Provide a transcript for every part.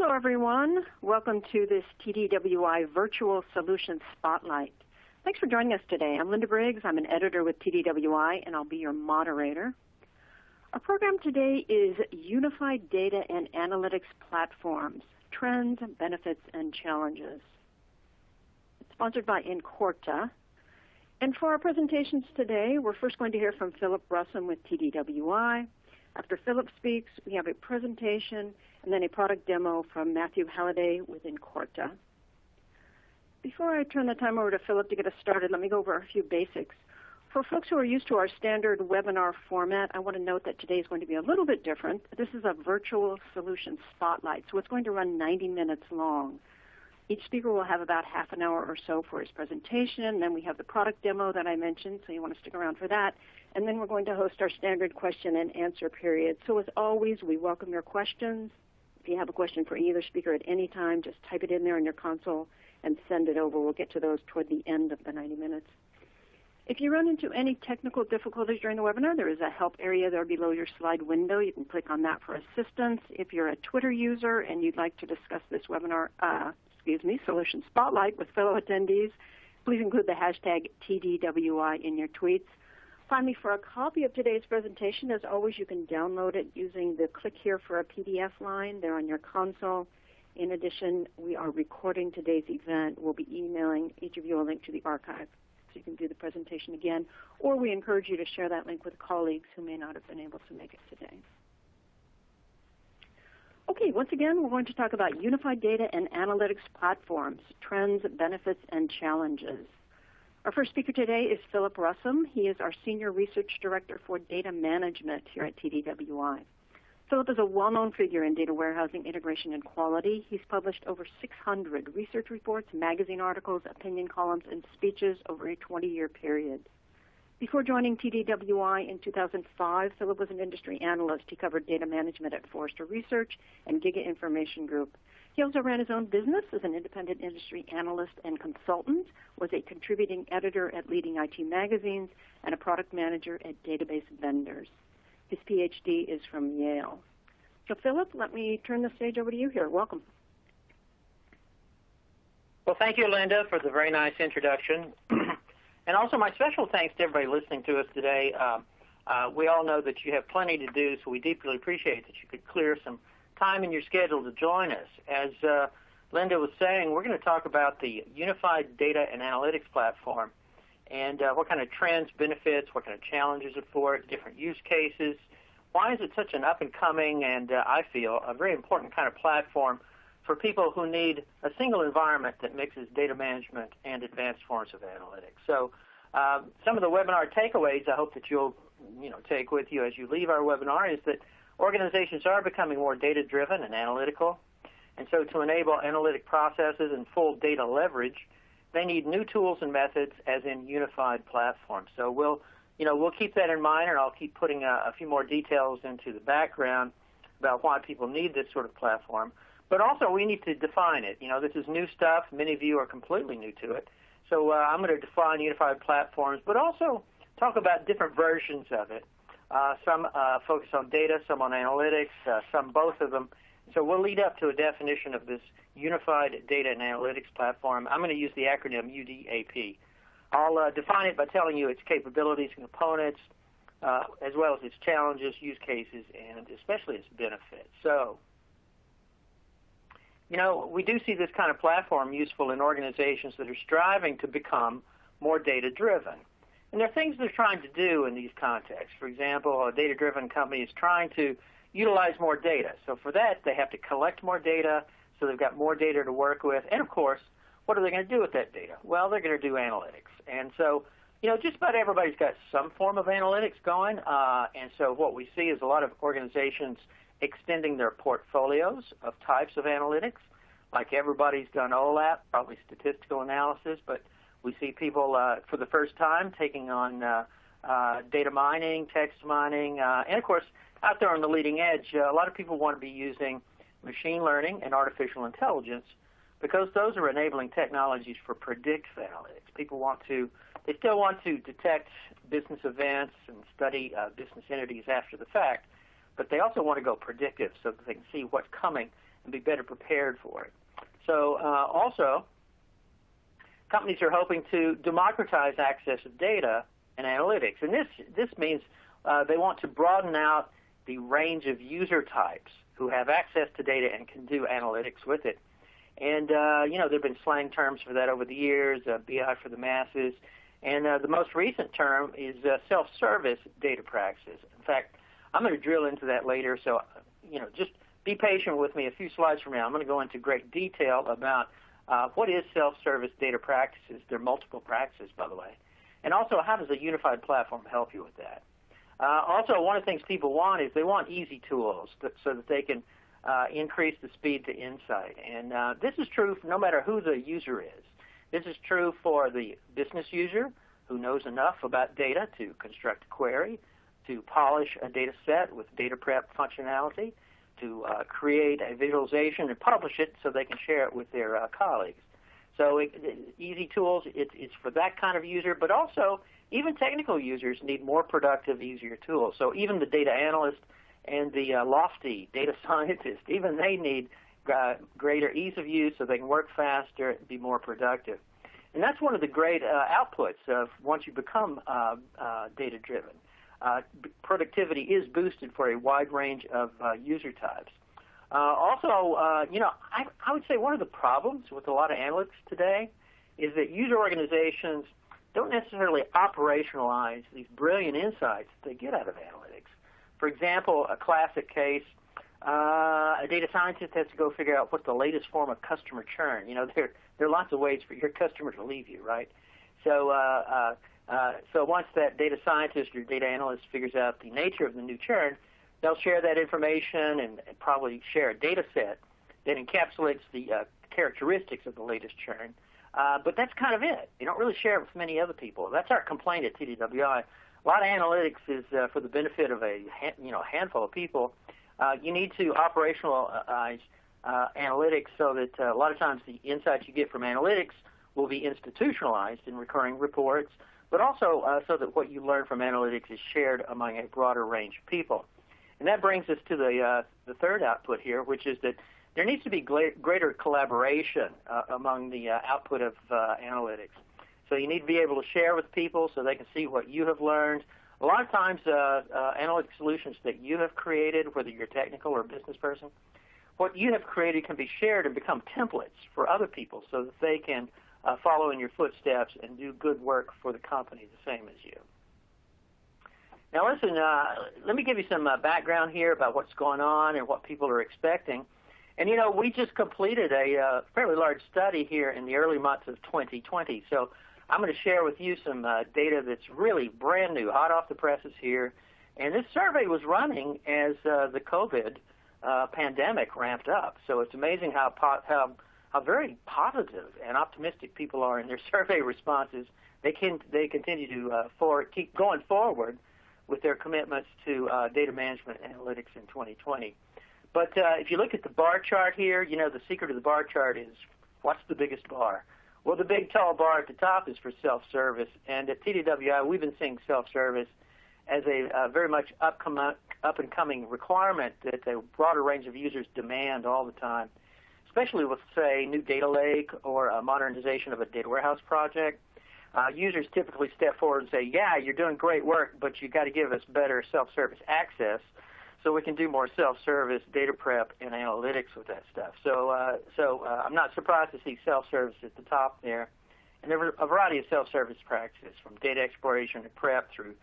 Hello, everyone. Welcome to this TDWI Virtual Solutions Spotlight. Thanks for joining us today. I'm Linda Briggs. I'm an editor with TDWI, and I'll be your moderator. Our program today is Unified Data and Analytics Platforms, Trends, Benefits, and Challenges. It's sponsored by Incorta. And for our presentations today, we're first going to hear from Philip Russum with TDWI. After Philip speaks, we have a presentation and then a product demo from Matthew Halliday with Incorta. Before I turn the time over to Philip to get us started, let me go over a few basics. For folks who are used to our standard webinar format, I want to note that today is going to be a little bit different. This is a virtual solution spotlight, so it's going to run 90 minutes long. Each speaker will have about half an hour or so for his presentation. Then we have the product demo that I mentioned, so you want to stick around for that. And then we're going to host our standard question and answer period. So as always, we welcome your questions. If you have a question for either speaker at any time, just type it in there in your console and send it over. We'll get to those toward the end of the 90 minutes. If you run into any technical difficulties during the webinar, there is a help area there below your slide window. You can click on that for assistance. If you're a Twitter user and you'd like to discuss this webinar, Solution Spotlight with fellow attendees, please include the hashtag TDWI in your tweets. Finally, for a copy of today's presentation, as always, you can download it using the click here for a PDF line there on your console. In addition, we are recording today's event. We'll be emailing each of you a link to the archive so you can do the presentation again, or we encourage you to share that link with colleagues who may not have been able to make it today. Okay, once again, we're going to talk about unified data and analytics platforms, trends, benefits, and challenges. Our first speaker today is Philip Russum. He is our Senior Research Director for Data Management here at TDWI. Philip is a well-known figure in data warehousing, integration, and quality. He's published over 600 research reports, magazine articles, opinion columns, and speeches over a 20-year period. Before joining TDWI in 2005, Philip was an industry analyst. He covered data management at Forrester Research and Giga Information Group. He also ran his own business as an independent industry analyst and consultant, was a contributing editor at leading IT magazines, and a product manager at database vendors. His PhD is from Yale. So Philip, let me turn the stage over to you here. Welcome. Well, thank you, Linda, for the very nice introduction. And also my special thanks to everybody listening to us today. We all know that you have plenty to do, so we deeply appreciate that you could clear some time in your schedule to join us. As Linda was saying, we're going to talk about the Unified Data and Analytics Platform and what kind of trends, benefits, what kind of challenges are for it, different use cases. Why is it such an up-and-coming and, I feel, a very important kind of platform for people who need a single environment that mixes data management and advanced forms of analytics? So some of the webinar takeaways I hope that you'll take with you as you leave our webinar is that organizations are becoming more data-driven and analytical. And so to enable analytic processes and full data leverage, they need new tools and methods as in unified platforms. So we'll keep that in mind, and I'll keep putting a few more details into the background about why people need this sort of platform. But also we need to define it. This is new stuff. Many of you are completely new to it. So I'm going to define unified platforms, but also talk about different versions of it. Some focus on data, some on analytics, some both of them. So we'll lead up to a definition of this Unified Data and Analytics Platform. I'm going to use the acronym UDAP. I'll define it by telling you its capabilities and components, as well as its challenges, use cases, and especially its benefits. So, we do see this kind of platform useful in organizations that are striving to become more data-driven. And there are things they're trying to do in these contexts. For example, a data-driven company is trying to utilize more data. So for that, they have to collect more data, so they've got more data to work with. And, of course, what are they going to do with that data? Well, they're going to do analytics. And so, just about everybody's got some form of analytics going. And so what we see is a lot of organizations extending their portfolios of types of analytics. Like everybody's done OLAP, probably statistical analysis, but we see people for the first time taking on data mining, text mining, and of course, out there on the leading edge, a lot of people want to be using machine learning and artificial intelligence because those are enabling technologies for predictive analytics. They still want to detect business events and study business entities after the fact, but they also want to go predictive so that they can see what's coming and be better prepared for it. So also, companies are hoping to democratize access to data and analytics. And this means they want to broaden out the range of user types who have access to data and can do analytics with it. And, there have been slang terms for that over the years, BI for the masses. And the most recent term is self-service data practices. In fact, I'm going to drill into that later. So, just be patient with me. A few slides from now, I'm going to go into great detail about what is self-service data practices. There are multiple practices, by the way. And also, how does a unified platform help you with that? Also, one of the things people want is they want easy tools so that they can increase the speed to insight. And this is true no matter who the user is. This is true for the business user who knows enough about data to construct a query, to polish a data set with data prep functionality, to create a visualization and publish it so they can share it with their colleagues. So easy tools, it's for that kind of user, but also even technical users need more productive, easier tools. So even the data analyst and the lofty data scientist, even they need greater ease of use so they can work faster, be more productive. And that's one of the great outputs of once you become data-driven. Productivity is boosted for a wide range of user types. Also, I would say one of the problems with a lot of analytics today is that user organizations don't necessarily operationalize these brilliant insights that they get out of analytics. For example, a classic case, a data scientist has to go figure out what's the latest form of customer churn. There are lots of ways for your customer to leave you, right? So once that data scientist or data analyst figures out the nature of the new churn, they'll share that information and probably share a data set that encapsulates the characteristics of the latest churn. But that's kind of it. You don't really share it with many other people. That's our complaint at TDWI. A lot of analytics is for the benefit of a handful of people. You need to operationalize analytics so that a lot of times the insights you get from analytics will be institutionalized in recurring reports, but also so that what you learn from analytics is shared among a broader range of people. And that brings us to the third output here, which is that there needs to be greater collaboration among the output of analytics. So you need to be able to share with people so they can see what you have learned. A lot of times analytic solutions that you have created, whether you're a technical or a business person, what you have created can be shared and become templates for other people so that they can follow in your footsteps and do good work for the company the same as you. Now listen, let me give you some background here about what's going on and what people are expecting. And we just completed a fairly large study here in the early months of 2020. So I'm going to share with you some data that's really brand new, hot off the presses here. And this survey was running as the COVID pandemic ramped up. So it's amazing how very positive and optimistic people are in their survey responses. They continue to keep going forward with their commitments to data management analytics in 2020. But if you look at the bar chart here, the secret of the bar chart is what's the biggest bar? Well, the big tall bar at the top is for self-service. And at TDWI, we've been seeing self-service as a very much up-and-coming requirement that a broader range of users demand all the time, especially with, say, new data lake or a modernization of a data warehouse project. Users typically step forward and say, yeah, you're doing great work, but you've got to give us better self-service access so we can do more self-service data prep and analytics with that stuff. So I'm not surprised to see self-service at the top there. And there were a variety of self-service practices, from data exploration to prep through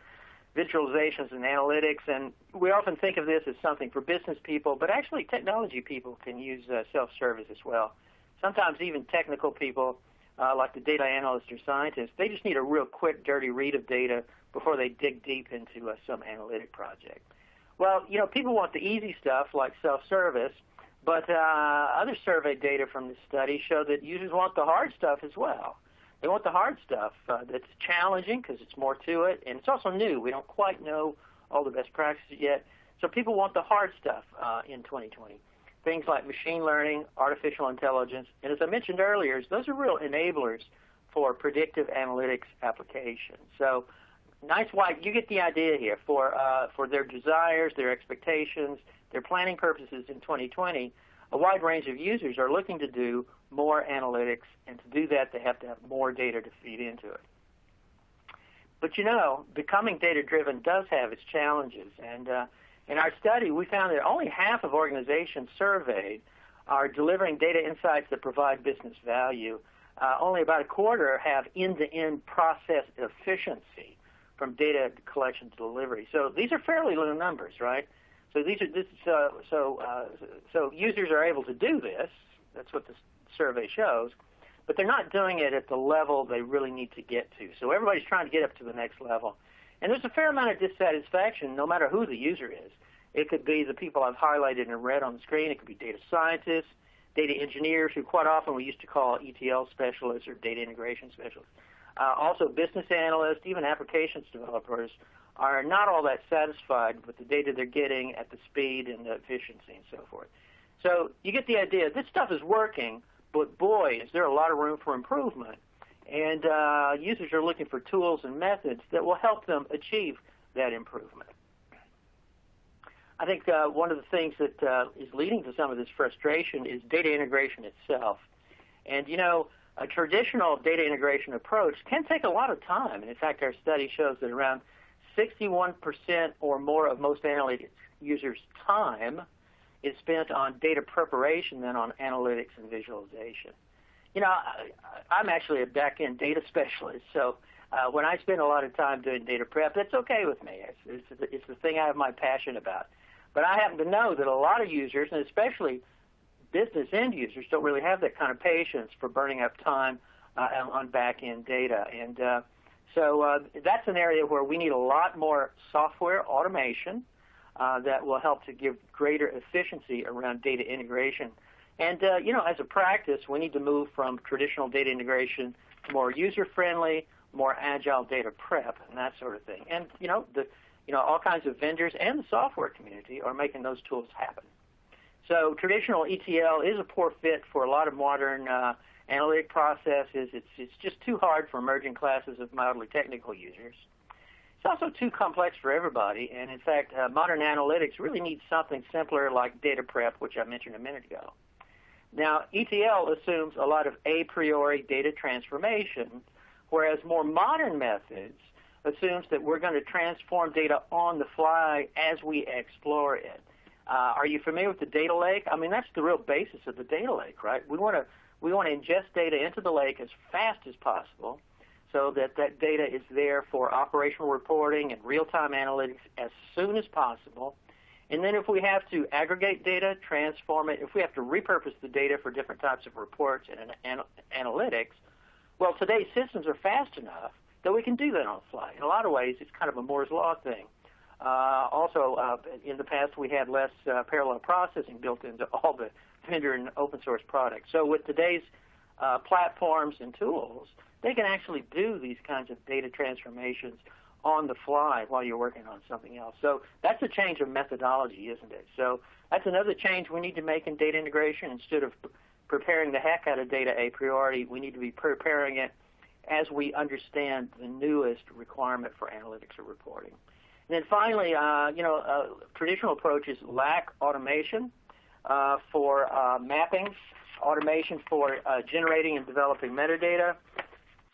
visualizations and analytics. And we often think of this as something for business people, but actually technology people can use self-service as well. Sometimes even technical people, like the data analyst or scientist, they just need a real quick, dirty read of data before they dig deep into some analytic project. Well, people want the easy stuff like self-service, but other survey data from this study show that users want the hard stuff as well. They want the hard stuff that's challenging because it's more to it, and it's also new. We don't quite know all the best practices yet, so people want the hard stuff in 2020. Things like machine learning, artificial intelligence, and as I mentioned earlier, those are real enablers for predictive analytics applications. So nice wide, you get the idea here for their desires, their expectations, their planning purposes in 2020. a wide range of users are looking to do more analytics, and to do that, they have to have more data to feed into it. But becoming data-driven does have its challenges, and in our study, we found that only half of organizations surveyed are delivering data insights that provide business value. Only about a quarter have end-to-end process efficiency from data collection to delivery. So these are fairly low numbers, right? So so users are able to do this. That's what the survey shows, but they're not doing it at the level they really need to get to. So everybody's trying to get up to the next level. And there's a fair amount of dissatisfaction no matter who the user is. It could be the people I've highlighted in red on the screen. It could be data scientists, data engineers, who quite often we used to call ETL specialists or data integration specialists. Also business analysts, even applications developers are not all that satisfied with the data they're getting at the speed and the efficiency and so forth. So you get the idea. This stuff is working, but boy, is there a lot of room for improvement. And users are looking for tools and methods that will help them achieve that improvement. I think one of the things that is leading to some of this frustration is data integration itself. And a traditional data integration approach can take a lot of time. And in fact, our study shows that around 61% or more of most analytics users' time is spent on data preparation than on analytics and visualization. I'm actually a back-end data specialist, so when I spend a lot of time doing data prep, that's okay with me. It's the thing I have my passion about. But I happen to know that a lot of users, and especially business end users, don't really have that kind of patience for burning up time on back-end data. And so that's an area where we need a lot more software automation that will help to give greater efficiency around data integration. And, as a practice, we need to move from traditional data integration to more user-friendly, more agile data prep and that sort of thing. And, all kinds of vendors and the software community are making those tools happen. So traditional ETL is a poor fit for a lot of modern analytic processes. It's just too hard for emerging classes of mildly technical users. It's also too complex for everybody, and in fact, modern analytics really needs something simpler like data prep, which I mentioned a minute ago. Now, ETL assumes a lot of a priori data transformation, whereas more modern methods assumes that we're going to transform data on the fly as we explore it. Are you familiar with the data lake? I mean, that's the real basis of the data lake, right? We want to ingest data into the lake as fast as possible so that that data is there for operational reporting and real-time analytics as soon as possible. And then if we have to aggregate data, transform it, if we have to repurpose the data for different types of reports and analytics, well, today's systems are fast enough that we can do that on the fly. In a lot of ways, it's kind of a Moore's Law thing. Also, in the past, we had less parallel processing built into all the vendor and open source products. So with today's platforms and tools, they can actually do these kinds of data transformations on the fly while you're working on something else. So that's a change of methodology, isn't it? So that's another change we need to make in data integration. Instead of preparing the heck out of data a priori, we need to be preparing it as we understand the newest requirement for analytics or reporting. And then finally, traditional approaches lack automation for mapping, automation for generating and developing metadata,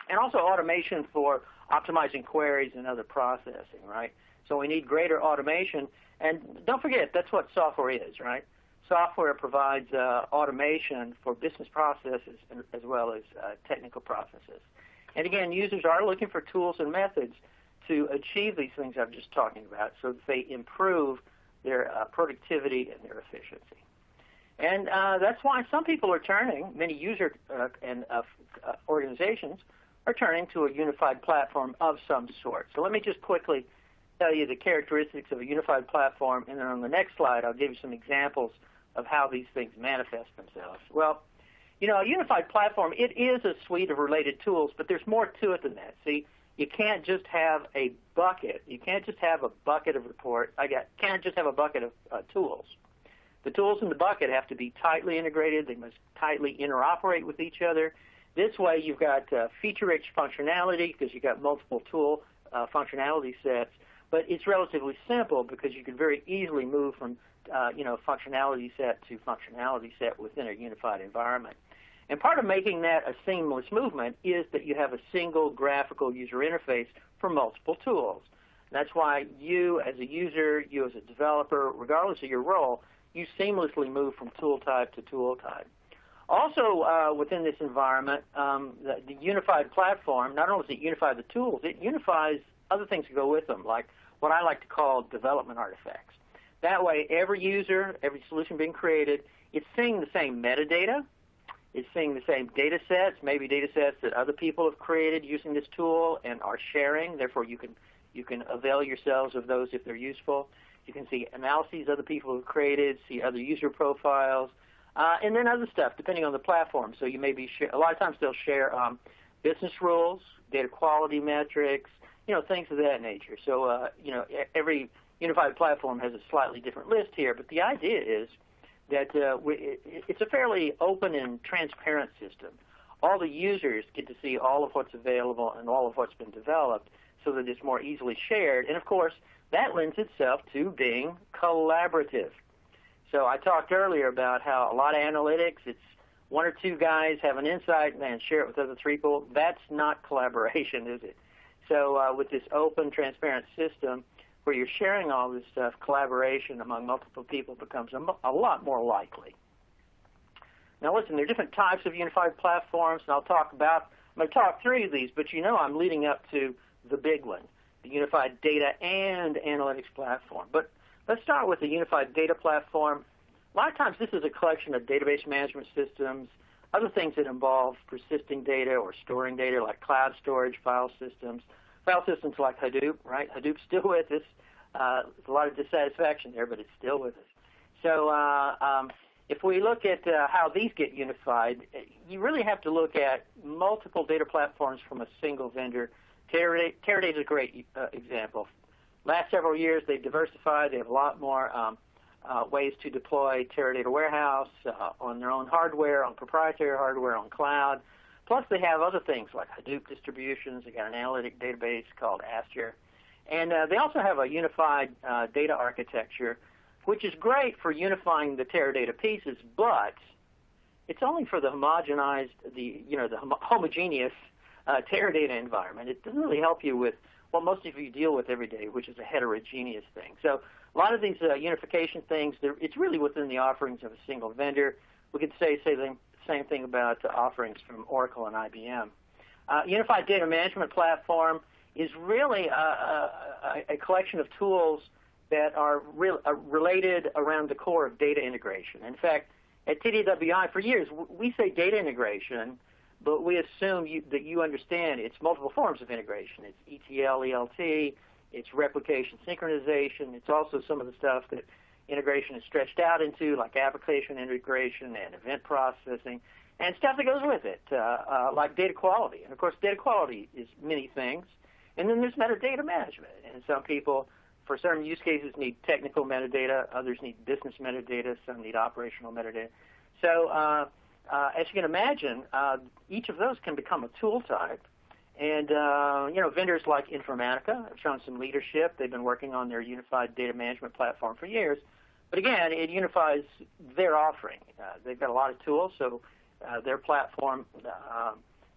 and also automation for optimizing queries and other processing, right? So we need greater automation. And don't forget, that's what software is, right? Software provides automation for business processes as well as technical processes. And again, users are looking for tools and methods to achieve these things I'm just talking about so that they improve their productivity and their efficiency. And that's why some people are turning, many user and organizations are turning to a unified platform of some sort. So let me just quickly tell you the characteristics of a unified platform, and then on the next slide I'll give you some examples of how these things manifest themselves. Well, a unified platform, it is a suite of related tools, but there's more to it than that. See, you can't just have a bucket. You can't just have a bucket of can't just have a bucket of tools. The tools in the bucket have to be tightly integrated. They must tightly interoperate with each other. This way, you've got feature-rich functionality because you've got multiple tool functionality sets, but it's relatively simple because you can very easily move from functionality set to functionality set within a unified environment. And part of making that a seamless movement is that you have a single graphical user interface for multiple tools. That's why you as a user, you as a developer, regardless of your role, you seamlessly move from tool type to tool type. Also, within this environment, the unified platform, not only does it unify the tools, it unifies other things that go with them, like what I like to call development artifacts. That way, every user, every solution being created, it's seeing the same metadata, it's seeing the same data sets, maybe data sets that other people have created using this tool and are sharing. Therefore, you can avail yourselves of those if they're useful. You can see analyses other people have created, see other user profiles, and then other stuff depending on the platform. So you may be a lot of times they'll share business rules, data quality metrics, things of that nature. So every unified platform has a slightly different list here, but the idea is that it's a fairly open and transparent system. All the users get to see all of what's available and all of what's been developed so that it's more easily shared. And of course, that lends itself to being collaborative. So I talked earlier about how a lot of analytics, it's one or two guys have an insight and share it with other people. That's not collaboration, is it? So with this open, transparent system where you're sharing all this stuff, collaboration among multiple people becomes a lot more likely. Now listen, there are different types of unified platforms, and I'm going to talk through these, but I'm leading up to the big one, the unified data and analytics platform. But let's start with the unified data platform. A lot of times this is a collection of database management systems, other things that involve persisting data or storing data like cloud storage, file systems like Hadoop, right? Hadoop's still with us. There's a lot of dissatisfaction there, but it's still with us. So if we look at how these get unified, you really have to look at multiple data platforms from a single vendor. Teradata is a great example. Last several years, they've diversified. They have a lot more ways to deploy Teradata Warehouse on their own hardware, on proprietary hardware, on cloud. Plus, they have other things like Hadoop distributions. They got an analytic database called Astra. And they also have a unified data architecture, which is great for unifying the Teradata pieces, but it's only for the homogenized, the homogeneous Teradata environment. It doesn't really help you with what most of you deal with every day, which is a heterogeneous thing. So a lot of these unification things, it's really within the offerings of a single vendor. We could say the same thing about offerings from Oracle and IBM. Unified Data Management Platform is really a collection of tools that are related around the core of data integration. In fact, at TDWI for years, we say data integration, but we assume that you understand it's multiple forms of integration. It's ETL, ELT, it's replication synchronization. It's also some of the stuff that integration is stretched out into, like application integration and event processing, and stuff that goes with it, like data quality. And of course, data quality is many things. And then there's metadata management. And some people, for certain use cases, need technical metadata. Others need business metadata. Some need operational metadata. So as you can imagine, each of those can become a tool type. And, vendors like Informatica have shown some leadership. They've been working on their unified data management platform for years. But again, it unifies their offering. They've got a lot of tools, so their platform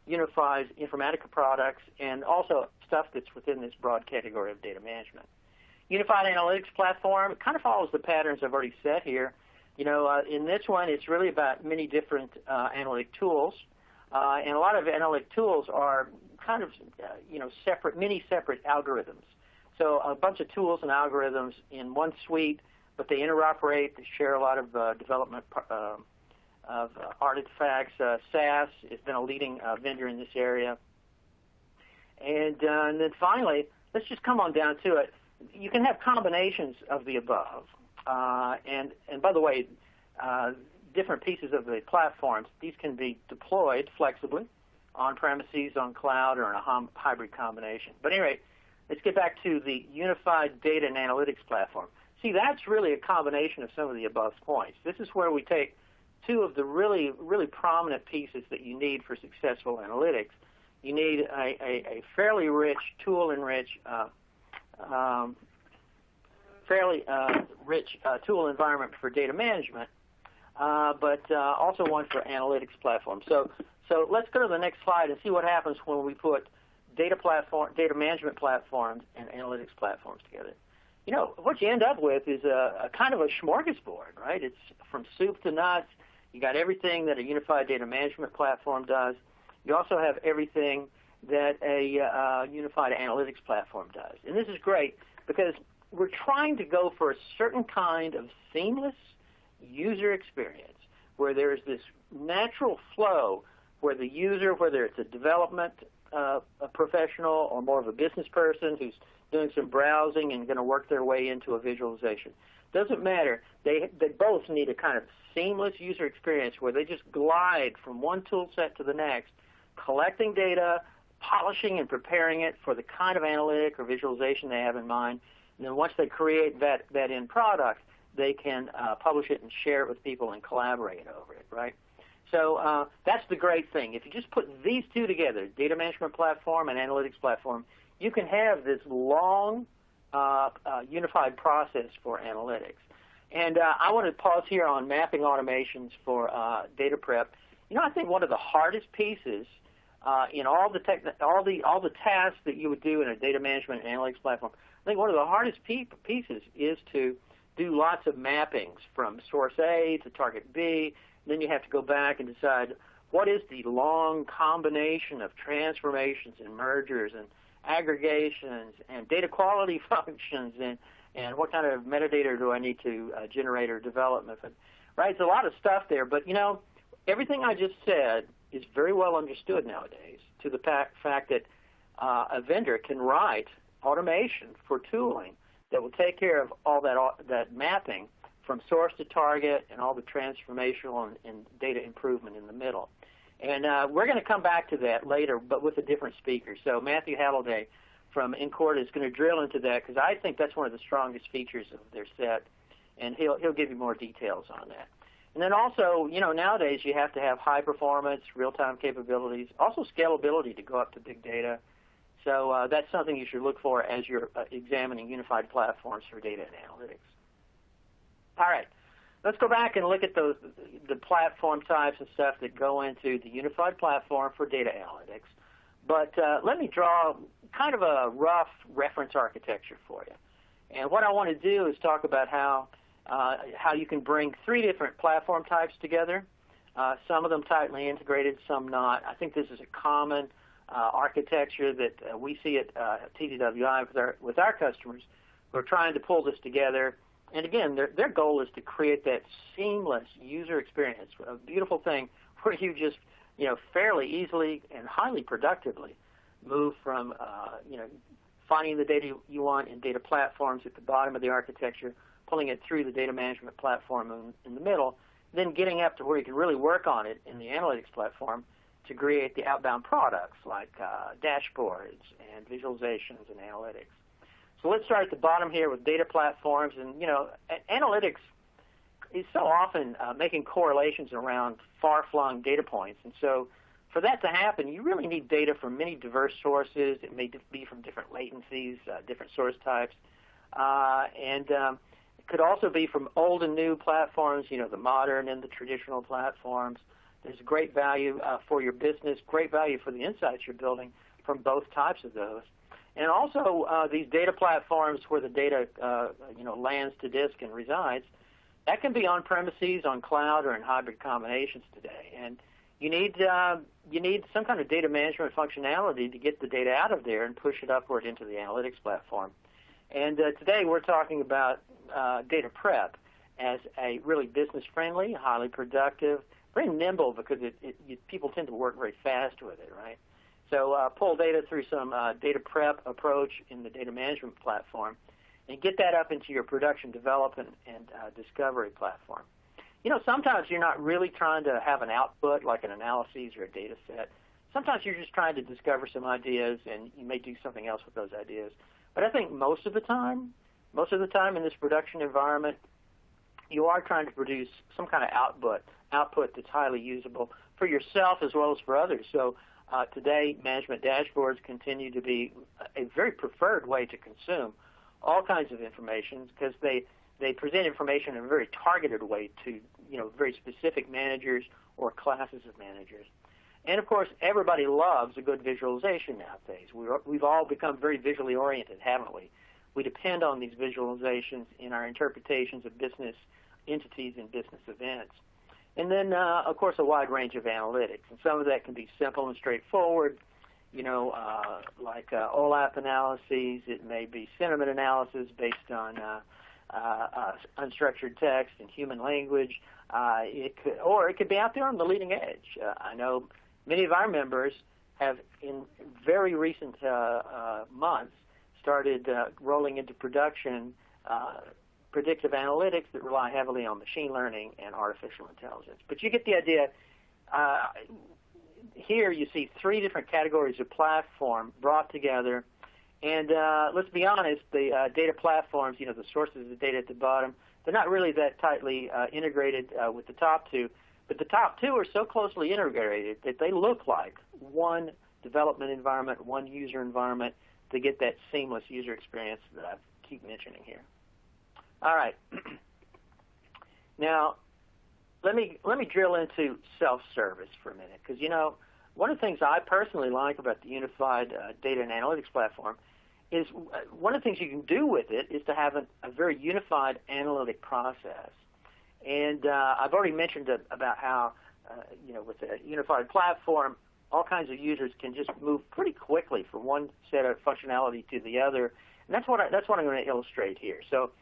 unifies Informatica products and also stuff that's within this broad category of data management. Unified Analytics Platform kind of follows the patterns I've already set here. In this one, it's really about many different analytic tools, and a lot of analytic tools are kind of, many separate algorithms. So a bunch of tools and algorithms in one suite, but they interoperate. They share a lot of development of artifacts. SAS has been a leading vendor in this area. And then finally, let's just come on down to it. You can have combinations of the above. And by the way, different pieces of the platforms, these can be deployed flexibly on premises, on cloud, or in a hybrid combination. But anyway, let's get back to the Unified Data and Analytics Platform. See, that's really a combination of some of the above points. This is where we take two of the really, really prominent pieces that you need for successful analytics. You need a fairly rich, tool-enriched fairly rich tool environment for data management, but also one for analytics platform. So let's go to the next slide and see what happens when we put data management platforms and analytics platforms together. You know, what you end up with is a kind of a smorgasbord, right? It's from soup to nuts. You got everything that a unified data management platform does. You also have everything that a unified analytics platform does. And this is great because we're trying to go for a certain kind of seamless user experience where there's this natural flow where the user, whether it's a development a professional or more of a business person who's doing some browsing and going to work their way into a visualization, doesn't matter. They both need a kind of seamless user experience where they just glide from one tool set to the next, collecting data, polishing and preparing it for the kind of analytic or visualization they have in mind. And then once they create that end product, they can publish it and share it with people and collaborate over it, right? So that's the great thing. If you just put these two together, data management platform and analytics platform, you can have this long unified process for analytics. And I want to pause here on mapping automations for data prep. You know, I think one of the hardest pieces in all the tasks that you would do in a data management and analytics platform, I think one of the hardest pieces is to do lots of mappings from source A to target B. Then you have to go back and decide what is the long combination of transformations and mergers and aggregations and data quality functions and what kind of metadata do I need to generate or develop. Right? It's a lot of stuff there, but you know, everything I just said is very well understood nowadays to the fact that a vendor can write automation for tooling that will take care of all that mapping from source to target and all the transformational and data improvement in the middle. And we're going to come back to that later, but with a different speaker. So Matthew Halliday from Incord is going to drill into that because I think that's one of the strongest features of their set, and he'll give you more details on that. And then also, you know, nowadays you have to have high performance, real-time capabilities, also scalability to go up to big data. So that's something you should look for as you're examining unified platforms for data and analytics. All right, let's go back and look at the platform types and stuff that go into the unified platform for data analytics. But let me draw kind of a rough reference architecture for you. And what I want to do is talk about how you can bring three different platform types together, some of them tightly integrated, some not. I think this is a common architecture that we see at TDWI with our customers who are trying to pull this together. And again, their goal is to create that seamless user experience, a beautiful thing where you just, you know, fairly easily and highly productively move from, you know, finding the data you want in data platforms at the bottom of the architecture, pulling it through the data management platform in the middle, then getting up to where you can really work on it in the analytics platform to create the outbound products like dashboards and visualizations and analytics. So let's start at the bottom here with data platforms. And, you know, analytics is so often making correlations around far-flung data points. And so for that to happen, you really need data from many diverse sources. It may be from different latencies, different source types. And it could also be from old and new platforms, you know, the modern and the traditional platforms. There's great value for your business, great value for the insights you're building from both types of those. And also these data platforms where the data, you know, lands to disk and resides, that can be on premises, on cloud, or in hybrid combinations today. And you need some kind of data management functionality to get the data out of there and push it upward into the analytics platform. And today we're talking about data prep as a really business-friendly, highly productive, very nimble because people tend to work very fast with it, right? So pull data through some data prep approach in the data management platform and get that up into your production development and discovery platform. You know, sometimes you're not really trying to have an output like an analysis or a data set. Sometimes you're just trying to discover some ideas, and you may do something else with those ideas. But I think most of the time in this production environment, you are trying to produce some kind of output that's highly usable for yourself as well as for others. So today, management dashboards continue to be a very preferred way to consume all kinds of information because they present information in a very targeted way to very specific managers or classes of managers. And of course, everybody loves a good visualization nowadays. We've all become very visually oriented, haven't we? We depend on these visualizations in our interpretations of business entities and business events. And then, of course, a wide range of analytics. And some of that can be simple and straightforward, like OLAP analyses. It may be sentiment analysis based on unstructured text and human language. It could be out there on the leading edge. I know many of our members have, in very recent months, started rolling into production predictive analytics that rely heavily on machine learning and artificial intelligence. But you get the idea. Here you see three different categories of platform brought together. And let's be honest, the data platforms, the sources of the data at the bottom, they're not really that tightly integrated with the top two. But the top two are so closely integrated that they look like one development environment, one user environment to get that seamless user experience that I keep mentioning here. All right. Now, let me drill into self-service for a minute, because one of the things I personally like about the unified data and analytics platform is one of the things you can do with it is to have a very unified analytic process. And I've already mentioned about how with a unified platform, all kinds of users can just move pretty quickly from one set of functionality to the other, and that's what I'm going to illustrate here. So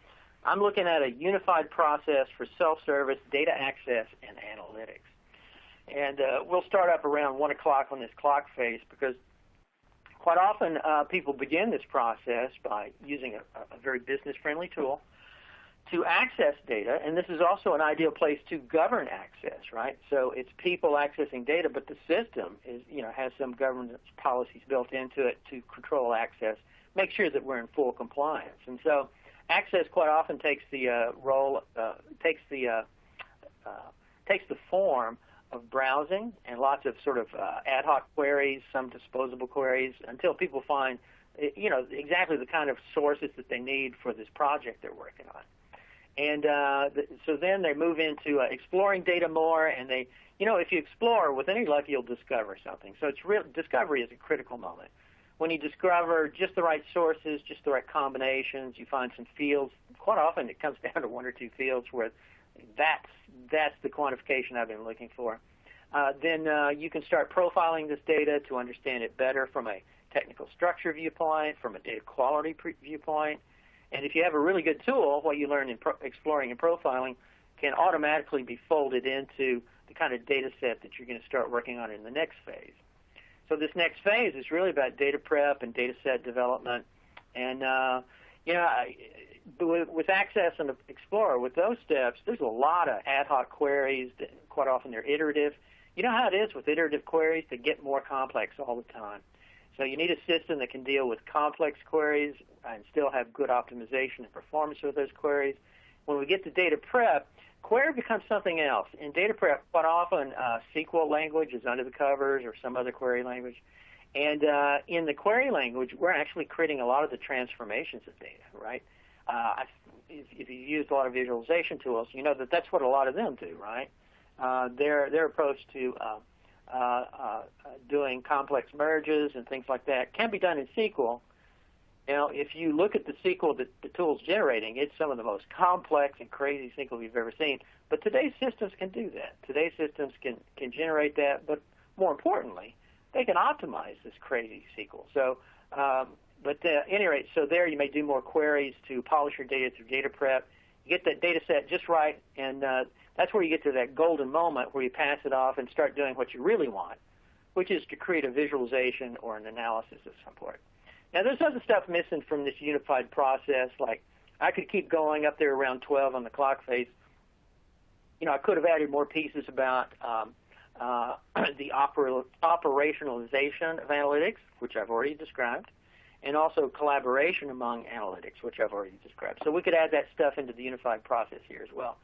I'm looking at a unified process for self-service, data access, and analytics. And we'll start up around 1 o'clock on this clock face because quite often people begin this process by using a very business-friendly tool to access data, and this is also an ideal place to govern access, right? So it's people accessing data, but the system is, has some governance policies built into it to control access, make sure that we're in full compliance. And so access quite often takes the form of browsing and lots of sort of ad hoc queries, some disposable queries, until people find, exactly the kind of sources that they need for this project they're working on. And so then they move into exploring data more, and they, if you explore, with any luck, you'll discover something. So discovery is a critical moment. When you discover just the right sources, just the right combinations, you find some fields. Quite often it comes down to one or two fields where that's the quantification I've been looking for. Then you can start profiling this data to understand it better from a technical structure viewpoint, from a data quality viewpoint. And if you have a really good tool, what you learn in exploring and profiling can automatically be folded into the kind of data set that you're going to start working on in the next phase. So this next phase is really about data prep and data set development. And, with Access and Explorer, with those steps, there's a lot of ad hoc queries. Quite often they're iterative. You know how it is with iterative queries? They get more complex all the time. So you need a system that can deal with complex queries and still have good optimization and performance with those queries. When we get to data prep, query becomes something else. In data prep, quite often SQL language is under the covers or some other query language. And in the query language, we're actually creating a lot of the transformations of data, right? If you used a lot of visualization tools, you know that that's what a lot of them do, right? Their approach to doing complex merges and things like that can be done in SQL. Now, if you look at the SQL that the tool's generating, it's some of the most complex and crazy SQL you've ever seen. But today's systems can do that. Today's systems can generate that, but more importantly, they can optimize this crazy SQL. So, but at any rate, so there you may do more queries to polish your data through data prep. You get that data set just right, and that's where you get to that golden moment where you pass it off and start doing what you really want, which is to create a visualization or an analysis of some sort. Now, there's other stuff missing from this unified process, like I could keep going up there around 12 on the clock face. I could have added more pieces about the operationalization of analytics, which I've already described, and also collaboration among analytics, which I've already described. So we could add that stuff into the unified process here as well.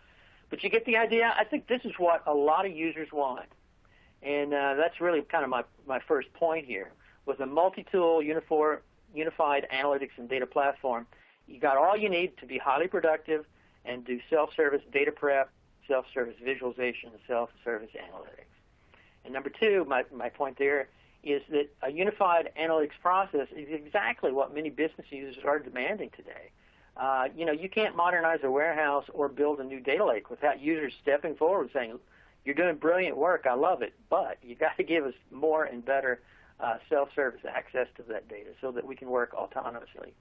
But you get the idea. I think this is what a lot of users want. And that's really kind of my first point here. With a multi-tool unified analytics and data platform, You got all you need to be highly productive and do self-service data prep, self-service visualization, and self-service analytics. And number two, my point there is that a unified analytics process is exactly what many business users are demanding today. You can't modernize a warehouse or build a new data lake without users stepping forward saying, you're doing brilliant work, I love it, but you got to give us more and better self-service access to that data so that we can work autonomously.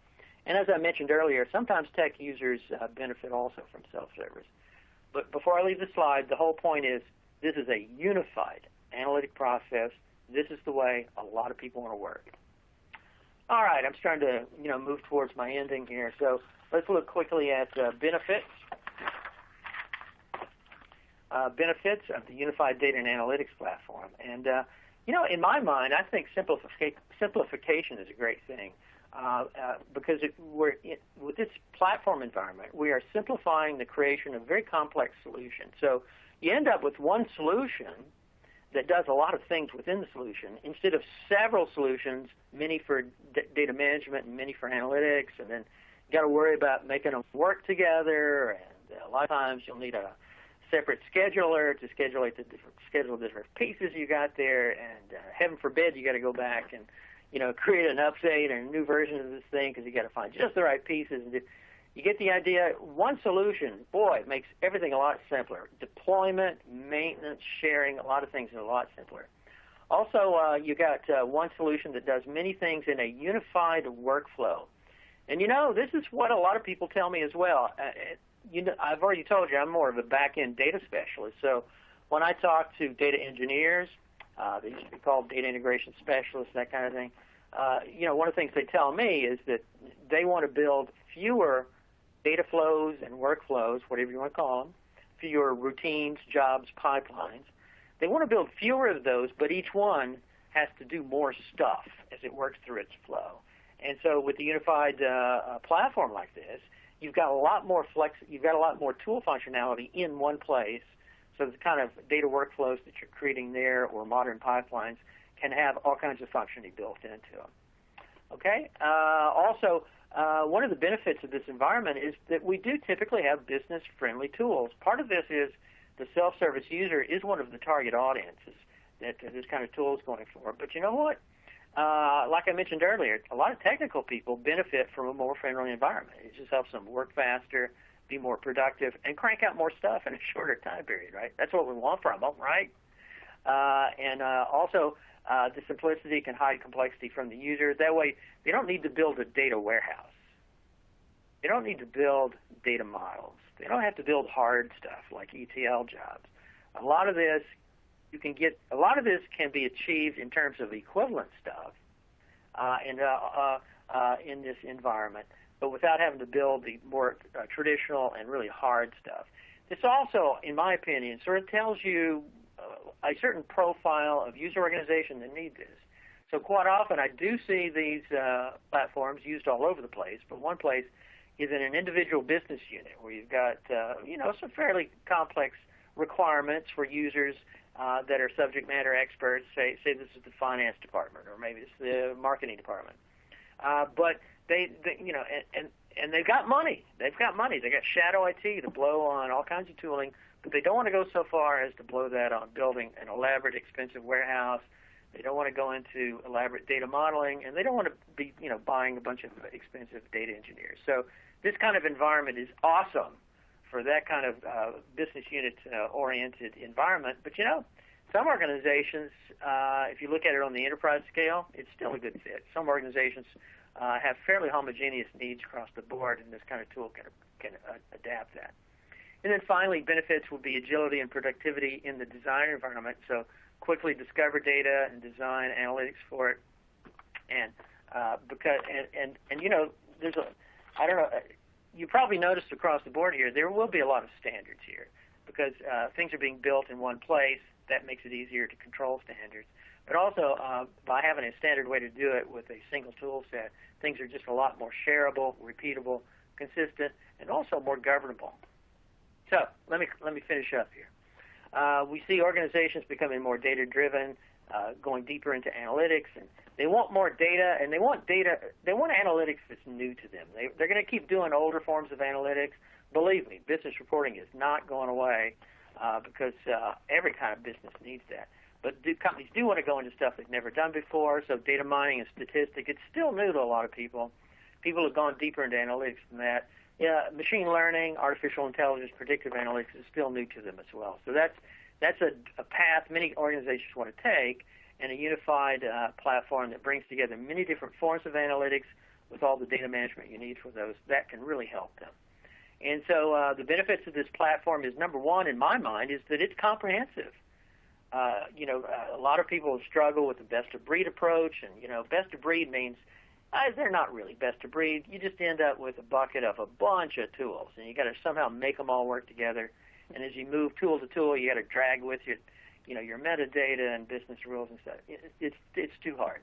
And as I mentioned earlier, sometimes tech users benefit also from self-service. But before I leave the slide, the whole point is this is a unified analytic process. This is the way a lot of people want to work. All right, I'm starting to move towards my ending here. So let's look quickly at benefits. Benefits of the Unified Data and Analytics Platform. And, in my mind, I think simplification is a great thing because with this platform environment, we are simplifying the creation of very complex solutions. So you end up with one solution that does a lot of things within the solution instead of several solutions, many for data management and many for analytics, and then you got to worry about making them work together, and a lot of times you'll need a separate scheduler to schedule different pieces you got there, and heaven forbid you got to go back and create an update and a new version of this thing because you got to find just the right pieces. And you get the idea. One solution, boy, it makes everything a lot simpler. Deployment, maintenance, sharing, a lot of things are a lot simpler. Also, you got one solution that does many things in a unified workflow. And this is what a lot of people tell me as well. I've already told you I'm more of a back-end data specialist. So when I talk to data engineers, they used to be called data integration specialists, that kind of thing. One of the things they tell me is that they want to build fewer data flows and workflows, whatever you want to call them, fewer routines, jobs, pipelines. They want to build fewer of those, but each one has to do more stuff as it works through its flow. And so with the unified platform like this, you've got a lot more tool functionality in one place. So the kind of data workflows that you're creating there or modern pipelines can have all kinds of functionality built into them. Okay. Also, one of the benefits of this environment is that we do typically have business-friendly tools. Part of this is the self-service user is one of the target audiences that this kind of tool is going for. But you know what? Like I mentioned earlier, a lot of technical people benefit from a more friendly environment. It just helps them work faster, be more productive, and crank out more stuff in a shorter time period, right? That's what we want from them, right? Also, the simplicity can hide complexity from the user. That way, they don't need to build a data warehouse. They don't need to build data models. They don't have to build hard stuff like ETL jobs. A lot of this can be achieved in terms of equivalent stuff in this environment, but without having to build the more traditional and really hard stuff. This also, in my opinion, sort of tells you a certain profile of user organization that need this. So quite often I do see these platforms used all over the place, but one place is in an individual business unit where you've got some fairly complex requirements for users that are subject matter experts. Say this is the finance department, or maybe it's the marketing department. But and they've got money. They've got shadow IT to blow on all kinds of tooling, but they don't want to go so far as to blow that on building an elaborate, expensive warehouse. They don't want to go into elaborate data modeling, and they don't want to be buying a bunch of expensive data engineers. So this kind of environment is awesome for that kind of business unit-oriented environment. But some organizations, if you look at it on the enterprise scale, it's still a good fit. Some organizations have fairly homogeneous needs across the board, and this kind of tool can adapt that. And then finally, benefits would be agility and productivity in the design environment. So quickly discover data and design analytics for it. And there's I don't know. You probably noticed across the board here, there will be a lot of standards here because things are being built in one place. That makes it easier to control standards. But also, by having a standard way to do it with a single tool set, things are just a lot more shareable, repeatable, consistent, and also more governable. So let me finish up here. We see organizations becoming more data-driven. going deeper into analytics, and they want more data, and they want analytics that's new to them. They're going to keep doing older forms of analytics. Believe me, business reporting is not going away because every kind of business needs that. But companies do want to go into stuff they've never done before, so data mining and statistics, it's still new to a lot of people. People have gone deeper into analytics than that. Yeah, machine learning, artificial intelligence, predictive analytics is still new to them as well. So that's a path many organizations want to take, and a unified platform that brings together many different forms of analytics with all the data management you need for those, that can really help them. And so the benefits of this platform is, number one, in my mind, is that it's comprehensive. A lot of people struggle with the best-of-breed approach, and, best-of-breed means they're not really best-of-breed. You just end up with a bucket of a bunch of tools, and you got to somehow make them all work together. And as you move tool to tool, you got to drag with you, your metadata and business rules and stuff. It's too hard.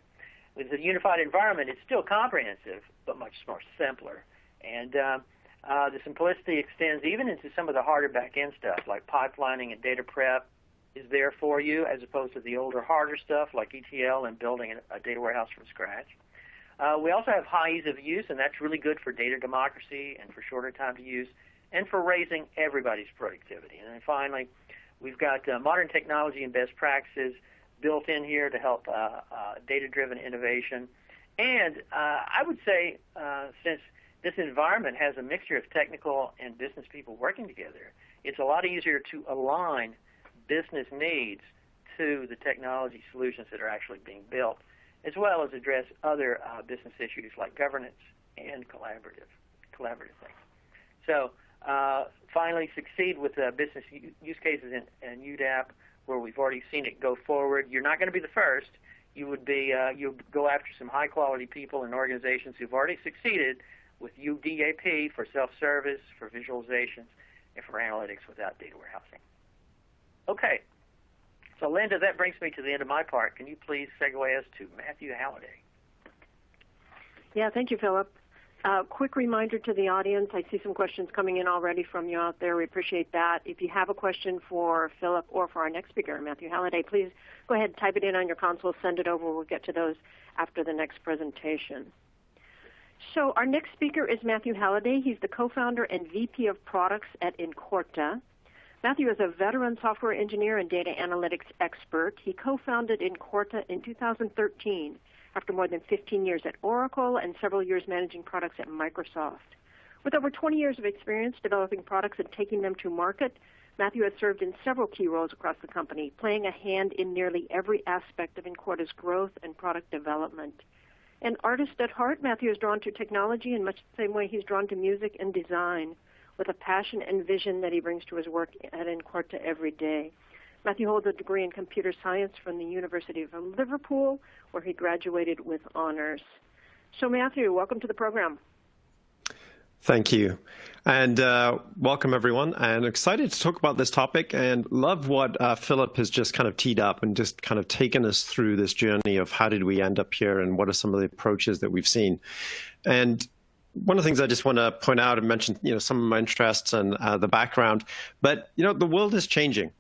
With a unified environment, it's still comprehensive, but much more simpler. And the simplicity extends even into some of the harder back-end stuff, like pipelining and data prep is there for you, as opposed to the older, harder stuff like ETL and building a data warehouse from scratch. We also have high ease of use, and that's really good for data democracy and for shorter time to use, and for raising everybody's productivity. And then finally, we've got modern technology and best practices built in here to help data-driven innovation. And I would say, since this environment has a mixture of technical and business people working together, it's a lot easier to align business needs to the technology solutions that are actually being built, as well as address other business issues like governance and collaborative things. So finally, succeed with business use cases in UDAP, where we've already seen it go forward. You're not going to be the first. You'll go after some high-quality people and organizations who've already succeeded with UDAP for self-service, for visualizations, and for analytics without data warehousing. Okay. So, Linda, that brings me to the end of my part. Can you please segue us to Matthew Halliday? Yeah, thank you, Philip. Quick reminder to the audience, I see some questions coming in already from you out there. We appreciate that. If you have a question for Philip or for our next speaker, Matthew Halliday, please go ahead and type it in on your console, send it over. We'll get to those after the next presentation. So our next speaker is Matthew Halliday. He's the co-founder and VP of Products at Incorta. Matthew is a veteran software engineer and data analytics expert. He co-founded Incorta in 2013 after more than 15 years at Oracle and several years managing products at Microsoft. With over 20 years of experience developing products and taking them to market, Matthew has served in several key roles across the company, playing a hand in nearly every aspect of Incorta's growth and product development. An artist at heart, Matthew is drawn to technology in much the same way he's drawn to music and design, with a passion and vision that he brings to his work at Incorta every day. Matthew holds a degree in computer science from the University of Liverpool, where he graduated with honors. So, Matthew, welcome to the program. Thank you. And welcome, everyone. And excited to talk about this topic, and love what Philip has just kind of teed up and just kind of taken us through this journey of how did we end up here and what are some of the approaches that we've seen. And one of the things I just want to point out and mention, some of my interests and the background, but, the world is changing.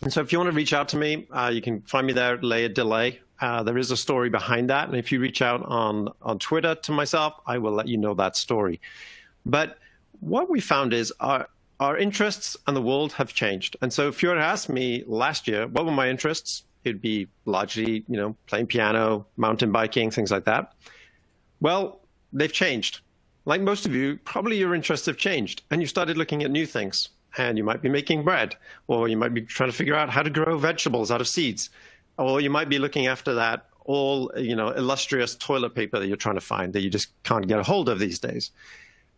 And so if you want to reach out to me, you can find me there at Layered Delay. There is a story behind that. And if you reach out on Twitter to myself, I will let you know that story. But what we found is our interests and the world have changed. And so if you were to ask me last year, what were my interests? It'd be largely, playing piano, mountain biking, things like that. Well, they've changed. Like most of you, probably your interests have changed, and you started looking at new things. And you might be making bread, or you might be trying to figure out how to grow vegetables out of seeds, or you might be looking after that illustrious toilet paper that you're trying to find that you just can't get a hold of these days.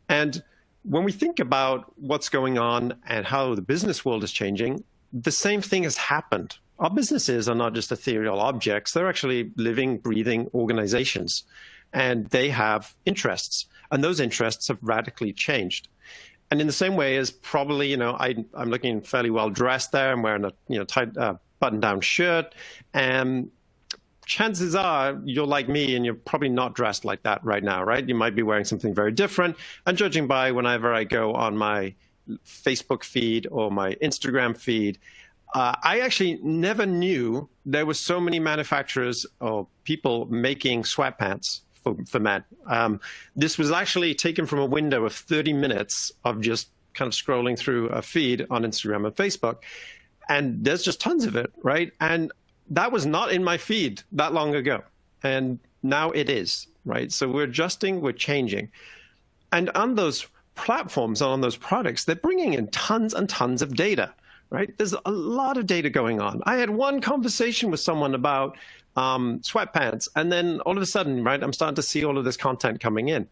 And when we think about what's going on and how the business world is changing, the same thing has happened. Our businesses are not just ethereal objects. They're actually living, breathing organizations, and they have interests. And those interests have radically changed. And in the same way as probably, I'm looking fairly well dressed there. I'm wearing a tight button-down shirt. And chances are you're like me and you're probably not dressed like that right now, right? You might be wearing something very different. And judging by whenever I go on my Facebook feed or my Instagram feed, I actually never knew there were so many manufacturers or people making sweatpants for men. This was actually taken from a window of 30 minutes of just kind of scrolling through a feed on Instagram and Facebook. And there's just tons of it, right? And that was not in my feed that long ago. And now it is, right? So we're adjusting, we're changing. And on those platforms, on those products, they're bringing in tons and tons of data, right? There's a lot of data going on. I had one conversation with someone about sweatpants, and then all of a sudden, right, I'm starting to see all of this content coming in.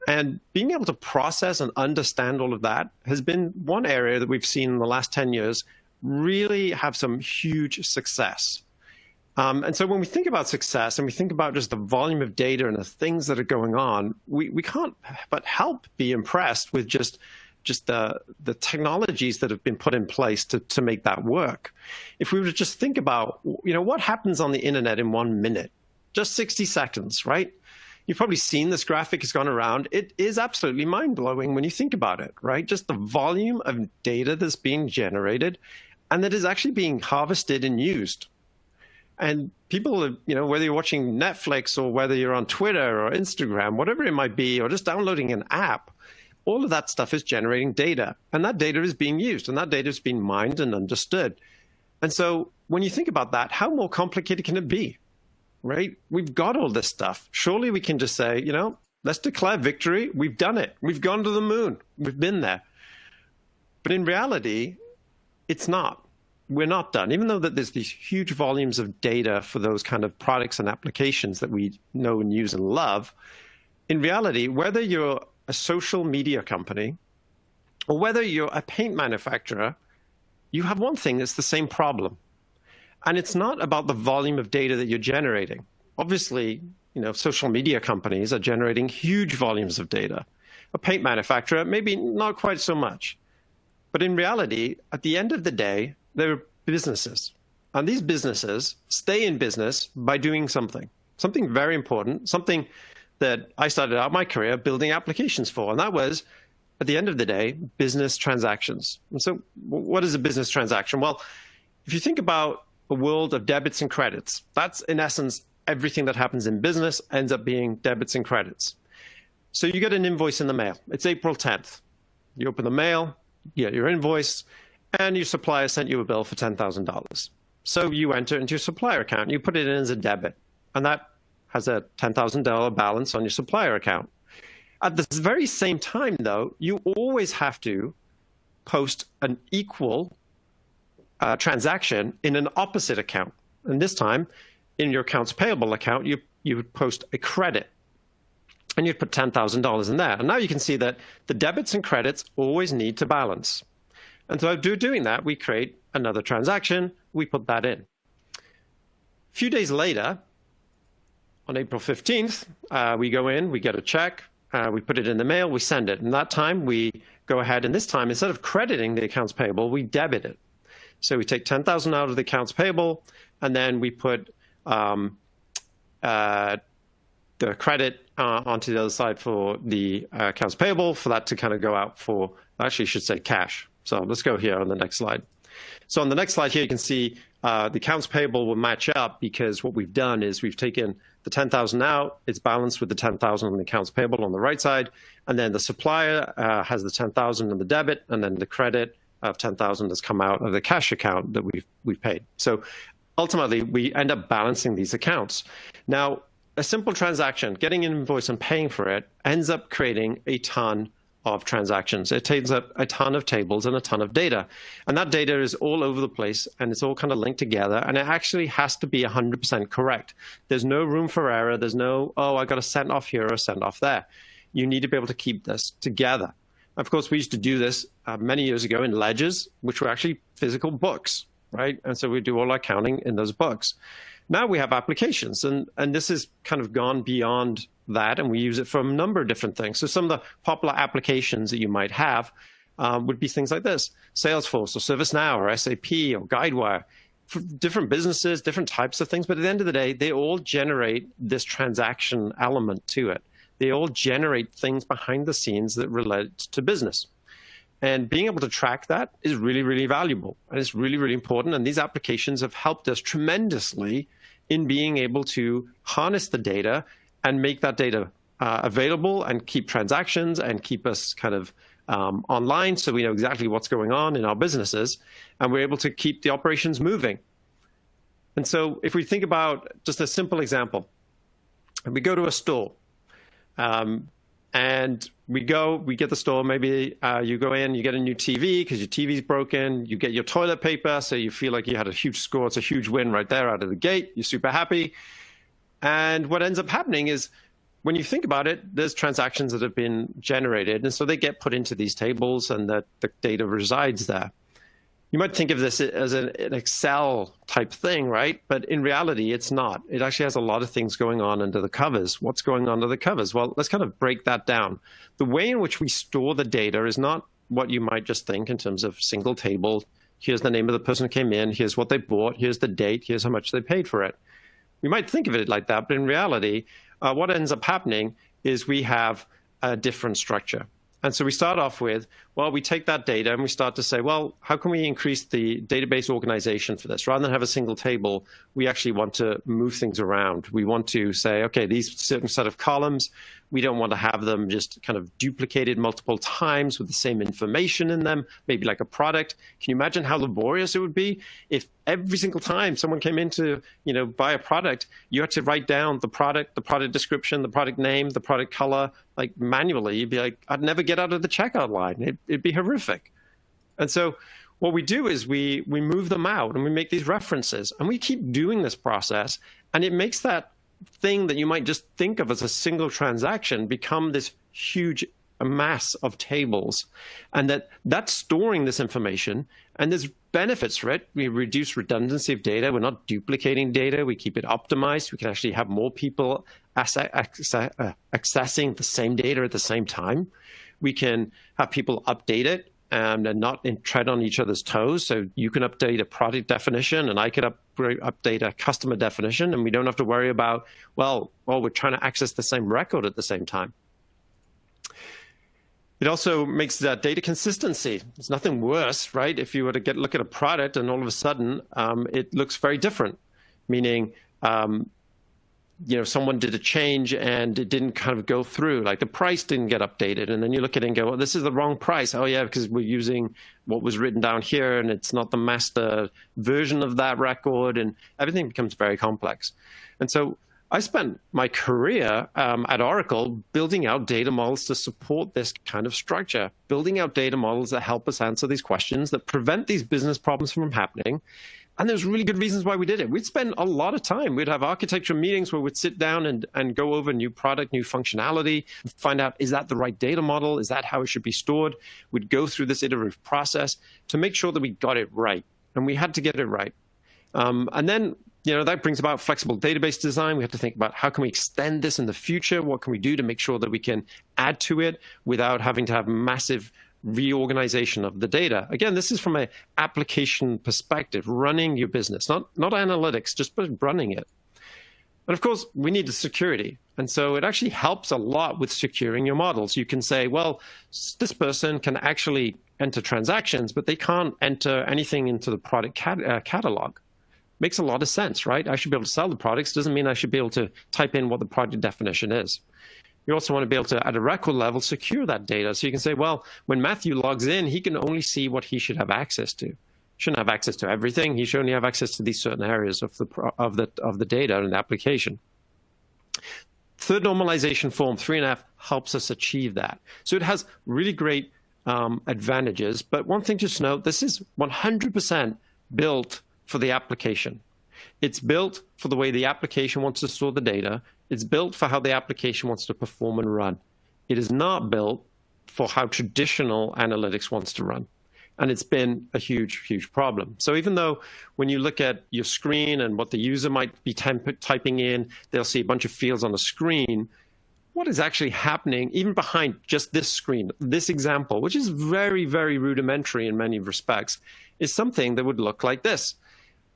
And being able to process and understand all of that has been one area that we've seen in the last 10 years really have some huge success. And so when we think about success and we think about just the volume of data and the things that are going on, we can't but help be impressed with just the technologies that have been put in place to make that work. If we were to just think about, what happens on the internet in 1 minute, just 60 seconds, right? You've probably seen this graphic has gone around. It is absolutely mind-blowing when you think about it, right? Just the volume of data that's being generated and that is actually being harvested and used. And people, whether you're watching Netflix or whether you're on Twitter or Instagram, whatever it might be, or just downloading an app, all of that stuff is generating data. And that data is being used, and that data is being mined and understood. And so when you think about that, how more complicated can it be, right? We've got all this stuff. Surely we can just say, let's declare victory. We've done it. We've gone to the moon. We've been there. But in reality, it's not. We're not done. Even though that there's these huge volumes of data for those kind of products and applications that we know and use and love, in reality, whether you're a social media company or whether you're a paint manufacturer, you have one thing that's the same problem. And it's not about the volume of data that you're generating. Obviously, social media companies are generating huge volumes of data. A paint manufacturer, maybe not quite so much. But in reality, at the end of the day, they're businesses. And these businesses stay in business by doing something very important, something that I started out my career building applications for. And that was, at the end of the day, business transactions. And so what is a business transaction? Well, if you think about a world of debits and credits, that's in essence, everything that happens in business ends up being debits and credits. So you get an invoice in the mail. It's April 10th. You open the mail, you get your invoice, and your supplier sent you a bill for $10,000. So you enter into your supplier account, you put it in as a debit, and that has a $10,000 balance on your supplier account. At the very same time, though, you always have to post an equal transaction in an opposite account. And this time, in your accounts payable account, you would post a credit. And you'd put $10,000 in there. And now you can see that the debits and credits always need to balance. And so doing that, we create another transaction, we put that in. A few days later, on April 15th, we go in, we get a check, we put it in the mail, we send it. And that time we go ahead, and this time, instead of crediting the accounts payable, we debit it. So we take $10,000 out of the accounts payable, and then we put the credit onto the other side for the accounts payable, for that to kind of go out for, actually I should say cash. So let's go here on the next slide. So on the next slide here, you can see the accounts payable will match up because what we've done is we've taken the 10,000 out, it's balanced with the 10,000 on the accounts payable on the right side, and then the supplier has the 10,000 in the debit, and then the credit of 10,000 has come out of the cash account that we've paid. So ultimately, we end up balancing these accounts. Now, a simple transaction, getting an invoice and paying for it, ends up creating a ton of transactions. It takes up a ton of tables and a ton of data. And that data is all over the place, and it's all kind of linked together, and it actually has to be 100% correct. There's no room for error. There's no, I got to send off here or send off there. You need to be able to keep this together. Of course, we used to do this many years ago in ledgers, which were actually physical books, right? And so we do all our counting in those books. Now we have applications, and this has kind of gone beyond that, and we use it for a number of different things. So some of the popular applications that you might have would be things like this: Salesforce or ServiceNow or SAP or Guidewire, for different businesses, different types of things. But at the end of the day, they all generate this transaction element to it. They all generate things behind the scenes that relate to business. And being able to track that is really, really valuable. And it's really, really important. And these applications have helped us tremendously in being able to harness the data and make that data available and keep transactions and keep us kind of online so we know exactly what's going on in our businesses. And we're able to keep the operations moving. And so if we think about just a simple example, we go to a store. And we get the store, maybe you go in, you get a new TV because your TV's broken, you get your toilet paper, so you feel like you had a huge score, it's a huge win right there out of the gate, you're super happy. And what ends up happening is, when you think about it, there's transactions that have been generated, and so they get put into these tables and the data resides there. You might think of this as an Excel type thing, right? But in reality, it's not. It actually has a lot of things going on under the covers. What's going on under the covers? Well, let's kind of break that down. The way in which we store the data is not what you might just think in terms of single table. Here's the name of the person who came in. Here's what they bought. Here's the date. Here's how much they paid for it. We might think of it like that, but in reality, what ends up happening is we have a different structure. And so we start off with, well, we take that data and we start to say, well, how can we increase the database organization for this? Rather than have a single table, we actually want to move things around. We want to say, okay, these certain set of columns, we don't want to have them just kind of duplicated multiple times with the same information in them, maybe like a product. Can you imagine how laborious it would be if every single time someone came in to, buy a product, you had to write down the product description, the product name, the product color, like manually? You'd be like, I'd never get out of the checkout line. It'd be horrific. And so what we do is we move them out and we make these references and we keep doing this process, and it makes that thing that you might just think of as a single transaction become this huge mass of tables, and that's storing this information, and there's benefits for it. We reduce redundancy of data. We're not duplicating data. We keep it optimized. We can actually have more people accessing the same data at the same time. We can have people update it and not tread on each other's toes. So you can update a product definition and I could update a customer definition, and we don't have to worry about, well, we're trying to access the same record at the same time. It also makes that data consistency. There's nothing worse, right? If you were to look at a product and all of a sudden it looks very different, meaning someone did a change and it didn't kind of go through, like the price didn't get updated. And then you look at it and go, well, this is the wrong price. Oh yeah, because we're using what was written down here and it's not the master version of that record, and everything becomes very complex. And so I spent my career at Oracle building out data models to support this kind of structure, building out data models that help us answer these questions, that prevent these business problems from happening. And there's really good reasons why we did it. We'd spend a lot of time. We'd have architecture meetings where we'd sit down and go over new product, new functionality, find out, is that the right data model? Is that how it should be stored? We'd go through this iterative process to make sure that we got it right. And we had to get it right. And then, that brings about flexible database design. We have to think about how can we extend this in the future? What can we do to make sure that we can add to it without having to have massive reorganization of the data? Again, this is from an application perspective, running your business, not analytics, just running it. And of course, we need the security. And so it actually helps a lot with securing your models. You can say, well, this person can actually enter transactions, but they can't enter anything into the product catalog. Makes a lot of sense, right? I should be able to sell the products. Doesn't mean I should be able to type in what the product definition is. You also want to be able to, at a record level, secure that data. So you can say, well, when Matthew logs in, he can only see what he should have access to. He shouldn't have access to everything. He should only have access to these certain areas of the data and the application. Third normalization form, 3NF, helps us achieve that. So it has really great advantages. But one thing just to note, this is 100% built for the application. It's built for the way the application wants to store the data. It's built for how the application wants to perform and run. It is not built for how traditional analytics wants to run. And it's been a huge, huge problem. So even though when you look at your screen and what the user might be typing in, they'll see a bunch of fields on the screen, what is actually happening even behind just this screen, this example, which is very, very rudimentary in many respects, is something that would look like this.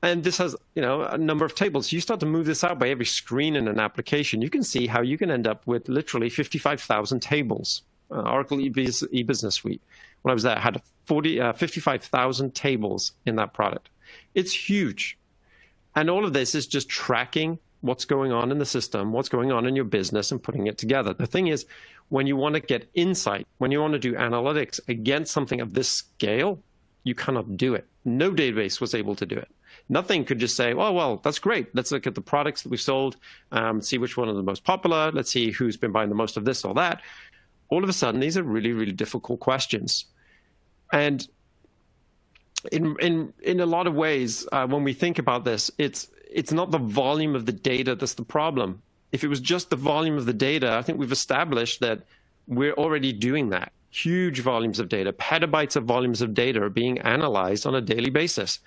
And this has, a number of tables. You start to move this out by every screen in an application, you can see how you can end up with literally 55,000 tables Oracle e-business suite, when I was there, had 55,000 tables in that product. It's huge. And all of this is just tracking what's going on in the system, what's going on in your business, and putting it together. The thing is, when you want to get insight, when you want to do analytics against something of this scale, you cannot do it. No database was able to do it. Nothing could just say, oh, well, that's great. Let's look at the products that we've sold, see which one are the most popular. Let's see who's been buying the most of this or that. All of a sudden, these are really, really difficult questions. And in a lot of ways, when we think about this, it's not the volume of the data that's the problem. If it was just the volume of the data, I think we've established that we're already doing that. Huge volumes of data, petabytes of volumes of data are being analyzed on a daily basis.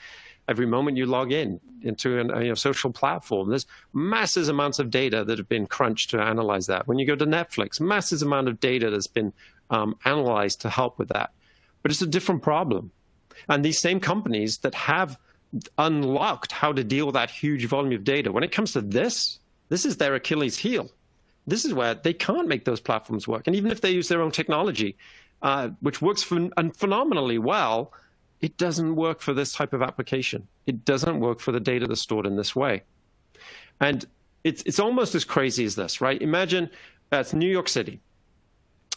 Every moment you log into a social platform, there's massive amounts of data that have been crunched to analyze that. When you go to Netflix, massive amount of data that's been analyzed to help with that. But it's a different problem. And these same companies that have unlocked how to deal with that huge volume of data, when it comes to this is their Achilles heel. This is where they can't make those platforms work. And even if they use their own technology, which works phenomenally well, it doesn't work for this type of application. It doesn't work for the data that's stored in this way. And it's almost as crazy as this, right? Imagine it's New York City.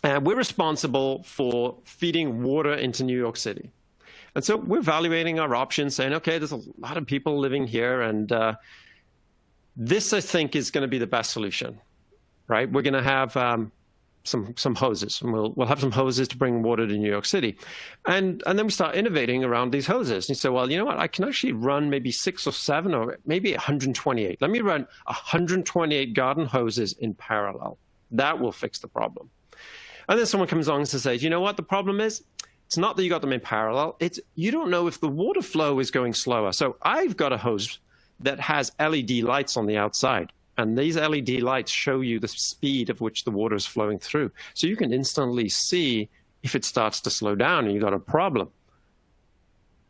We're responsible for feeding water into New York City. And so we're evaluating our options, saying, okay, there's a lot of people living here, and this, I think, is going to be the best solution, right? We're going to have some hoses, and we'll have some hoses to bring water to New York City. And then we start innovating around these hoses. And you say, well, you know what? I can actually run maybe 6 or 7 or maybe 128. Let me run 128 garden hoses in parallel. That will fix the problem. And then someone comes along and says, you know what the problem is? It's not that you got them in parallel. It's you don't know if the water flow is going slower. So I've got a hose that has LED lights on the outside. And these LED lights show you the speed of which the water is flowing through. So you can instantly see if it starts to slow down and you've got a problem.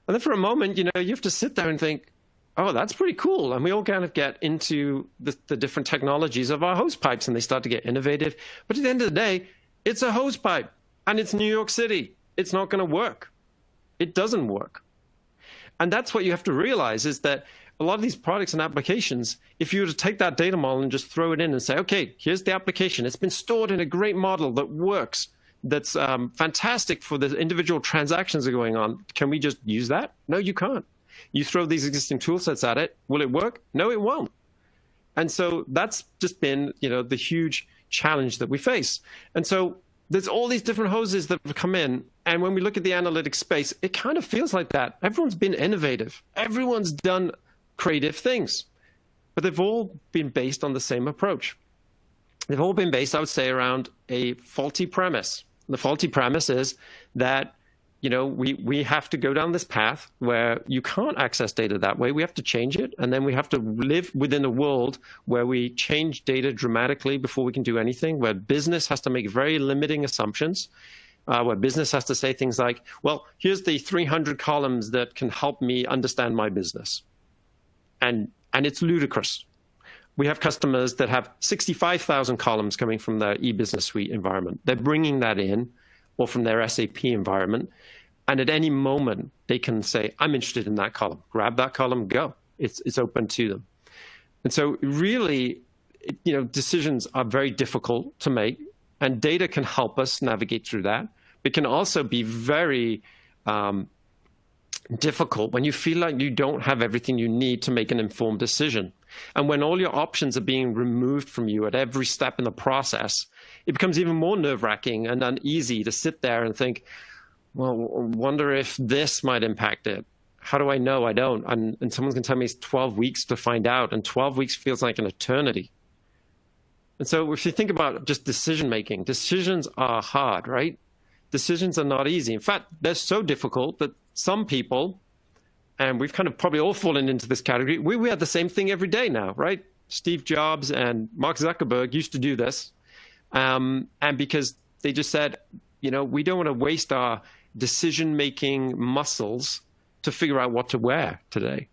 And then for a moment, you have to sit there and think, oh, that's pretty cool. And we all kind of get into the different technologies of our hose pipes, and they start to get innovative. But at the end of the day, it's a hose pipe, and it's New York City. It's not going to work. It doesn't work. And that's what you have to realize, is that a lot of these products and applications, if you were to take that data model and just throw it in and say, okay, here's the application. It's been stored in a great model that works, that's fantastic for the individual transactions that are going on. Can we just use that? No, you can't. You throw these existing tool sets at it. Will it work? No, it won't. And so that's just been, the huge challenge that we face. And so there's all these different hoses that have come in. And when we look at the analytics space, it kind of feels like that. Everyone's been innovative. Everyone's done creative things. But they've all been based on the same approach. They've all been based, I would say, around a faulty premise. The faulty premise is that we have to go down this path where you can't access data that way. We have to change it, and then we have to live within a world where we change data dramatically before we can do anything, where business has to make very limiting assumptions, where business has to say things like, well, here's the 300 columns that can help me understand my business. And it's ludicrous. We have customers that have 65,000 columns coming from their e-business suite environment. They're bringing that in, or from their SAP environment. And at any moment, they can say, I'm interested in that column. Grab that column, go. It's open to them. And so really, decisions are very difficult to make, and data can help us navigate through that. It can also be very difficult when you feel like you don't have everything you need to make an informed decision. And when all your options are being removed from you at every step in the process, it becomes even more nerve-wracking and uneasy to sit there and think, well, I wonder if this might impact it. How do I know? I don't. And someone's going to tell me it's 12 weeks to find out, and 12 weeks feels like an eternity. And so if you think about just decision-making, decisions are hard, right? Decisions are not easy. In fact, they're so difficult that some people, and we've kind of probably all fallen into this category, we have the same thing every day now, right? Steve Jobs and Mark Zuckerberg used to do this. And because they just said, we don't want to waste our decision-making muscles to figure out what to wear today.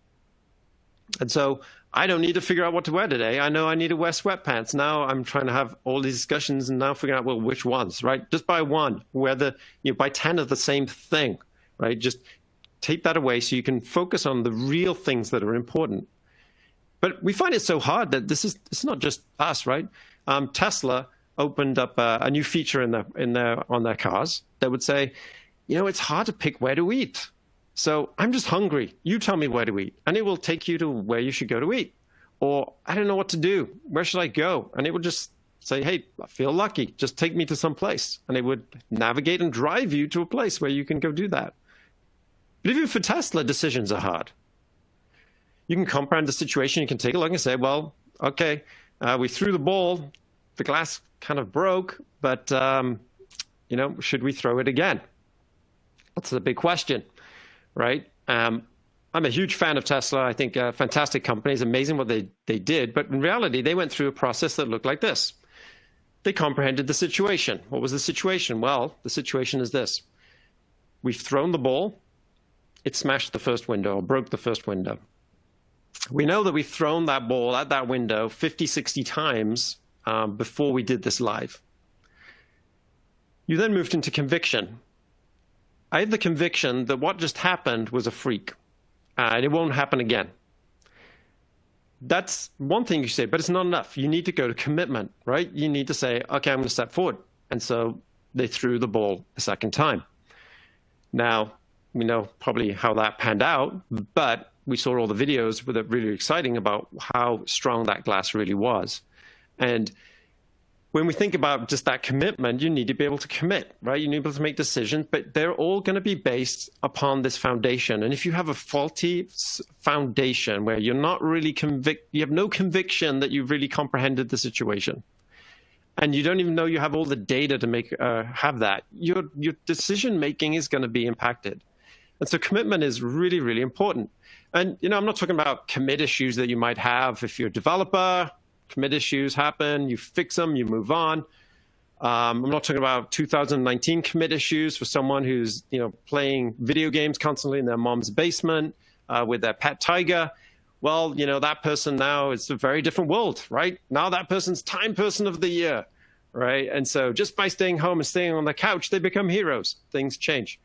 And so I don't need to figure out what to wear today. I know I need to wear sweatpants. Now I'm trying to have all these discussions and now figuring out, well, which ones, right? Just buy one, buy 10 of the same thing, right? Just take that away so you can focus on the real things that are important. But we find it so hard that it's not just us, right? Tesla opened up a new feature on their cars that would say, it's hard to pick where to eat. So I'm just hungry. You tell me where to eat, and it will take you to where you should go to eat. Or I don't know what to do. Where should I go? And it would just say, hey, I feel lucky. Just take me to some place. And it would navigate and drive you to a place where you can go do that. But even for Tesla, decisions are hard. You can comprehend the situation. You can take a look and say, well, okay, we threw the ball. The glass kind of broke, but, should we throw it again? That's the big question. Right? I'm a huge fan of Tesla. I think a fantastic company. It's amazing what they did. But in reality, they went through a process that looked like this. They comprehended the situation. What was the situation? Well, the situation is this. We've thrown the ball. It smashed the first window or broke the first window. We know that we've thrown that ball at that window 50, 60 times before we did this live. You then moved into conviction. I had the conviction that what just happened was a freak, and it won't happen again. That's one thing you say, but it's not enough. You need to go to commitment, right? You need to say, okay, I'm going to step forward. And so they threw the ball a second time. Now, we know probably how that panned out, but we saw all the videos that were really exciting about how strong that glass really was. And when we think about just that commitment, you need to be able to commit, right? You need to be able to make decisions, but they're all going to be based upon this foundation. And if you have a faulty foundation where you're not really you have no conviction that you've really comprehended the situation, and you don't even know you have all the data to have that, your decision making is going to be impacted. And so commitment is really, really important. And I'm not talking about commit issues that you might have if you're a developer. Commit issues happen, you fix them, you move on. I'm not talking about 2019 commit issues for someone who's playing video games constantly in their mom's basement with their pet tiger. Well, that person now is a very different world, right? Now that person's Time Person of the Year, right? And so just by staying home and staying on the couch, they become heroes. Things change.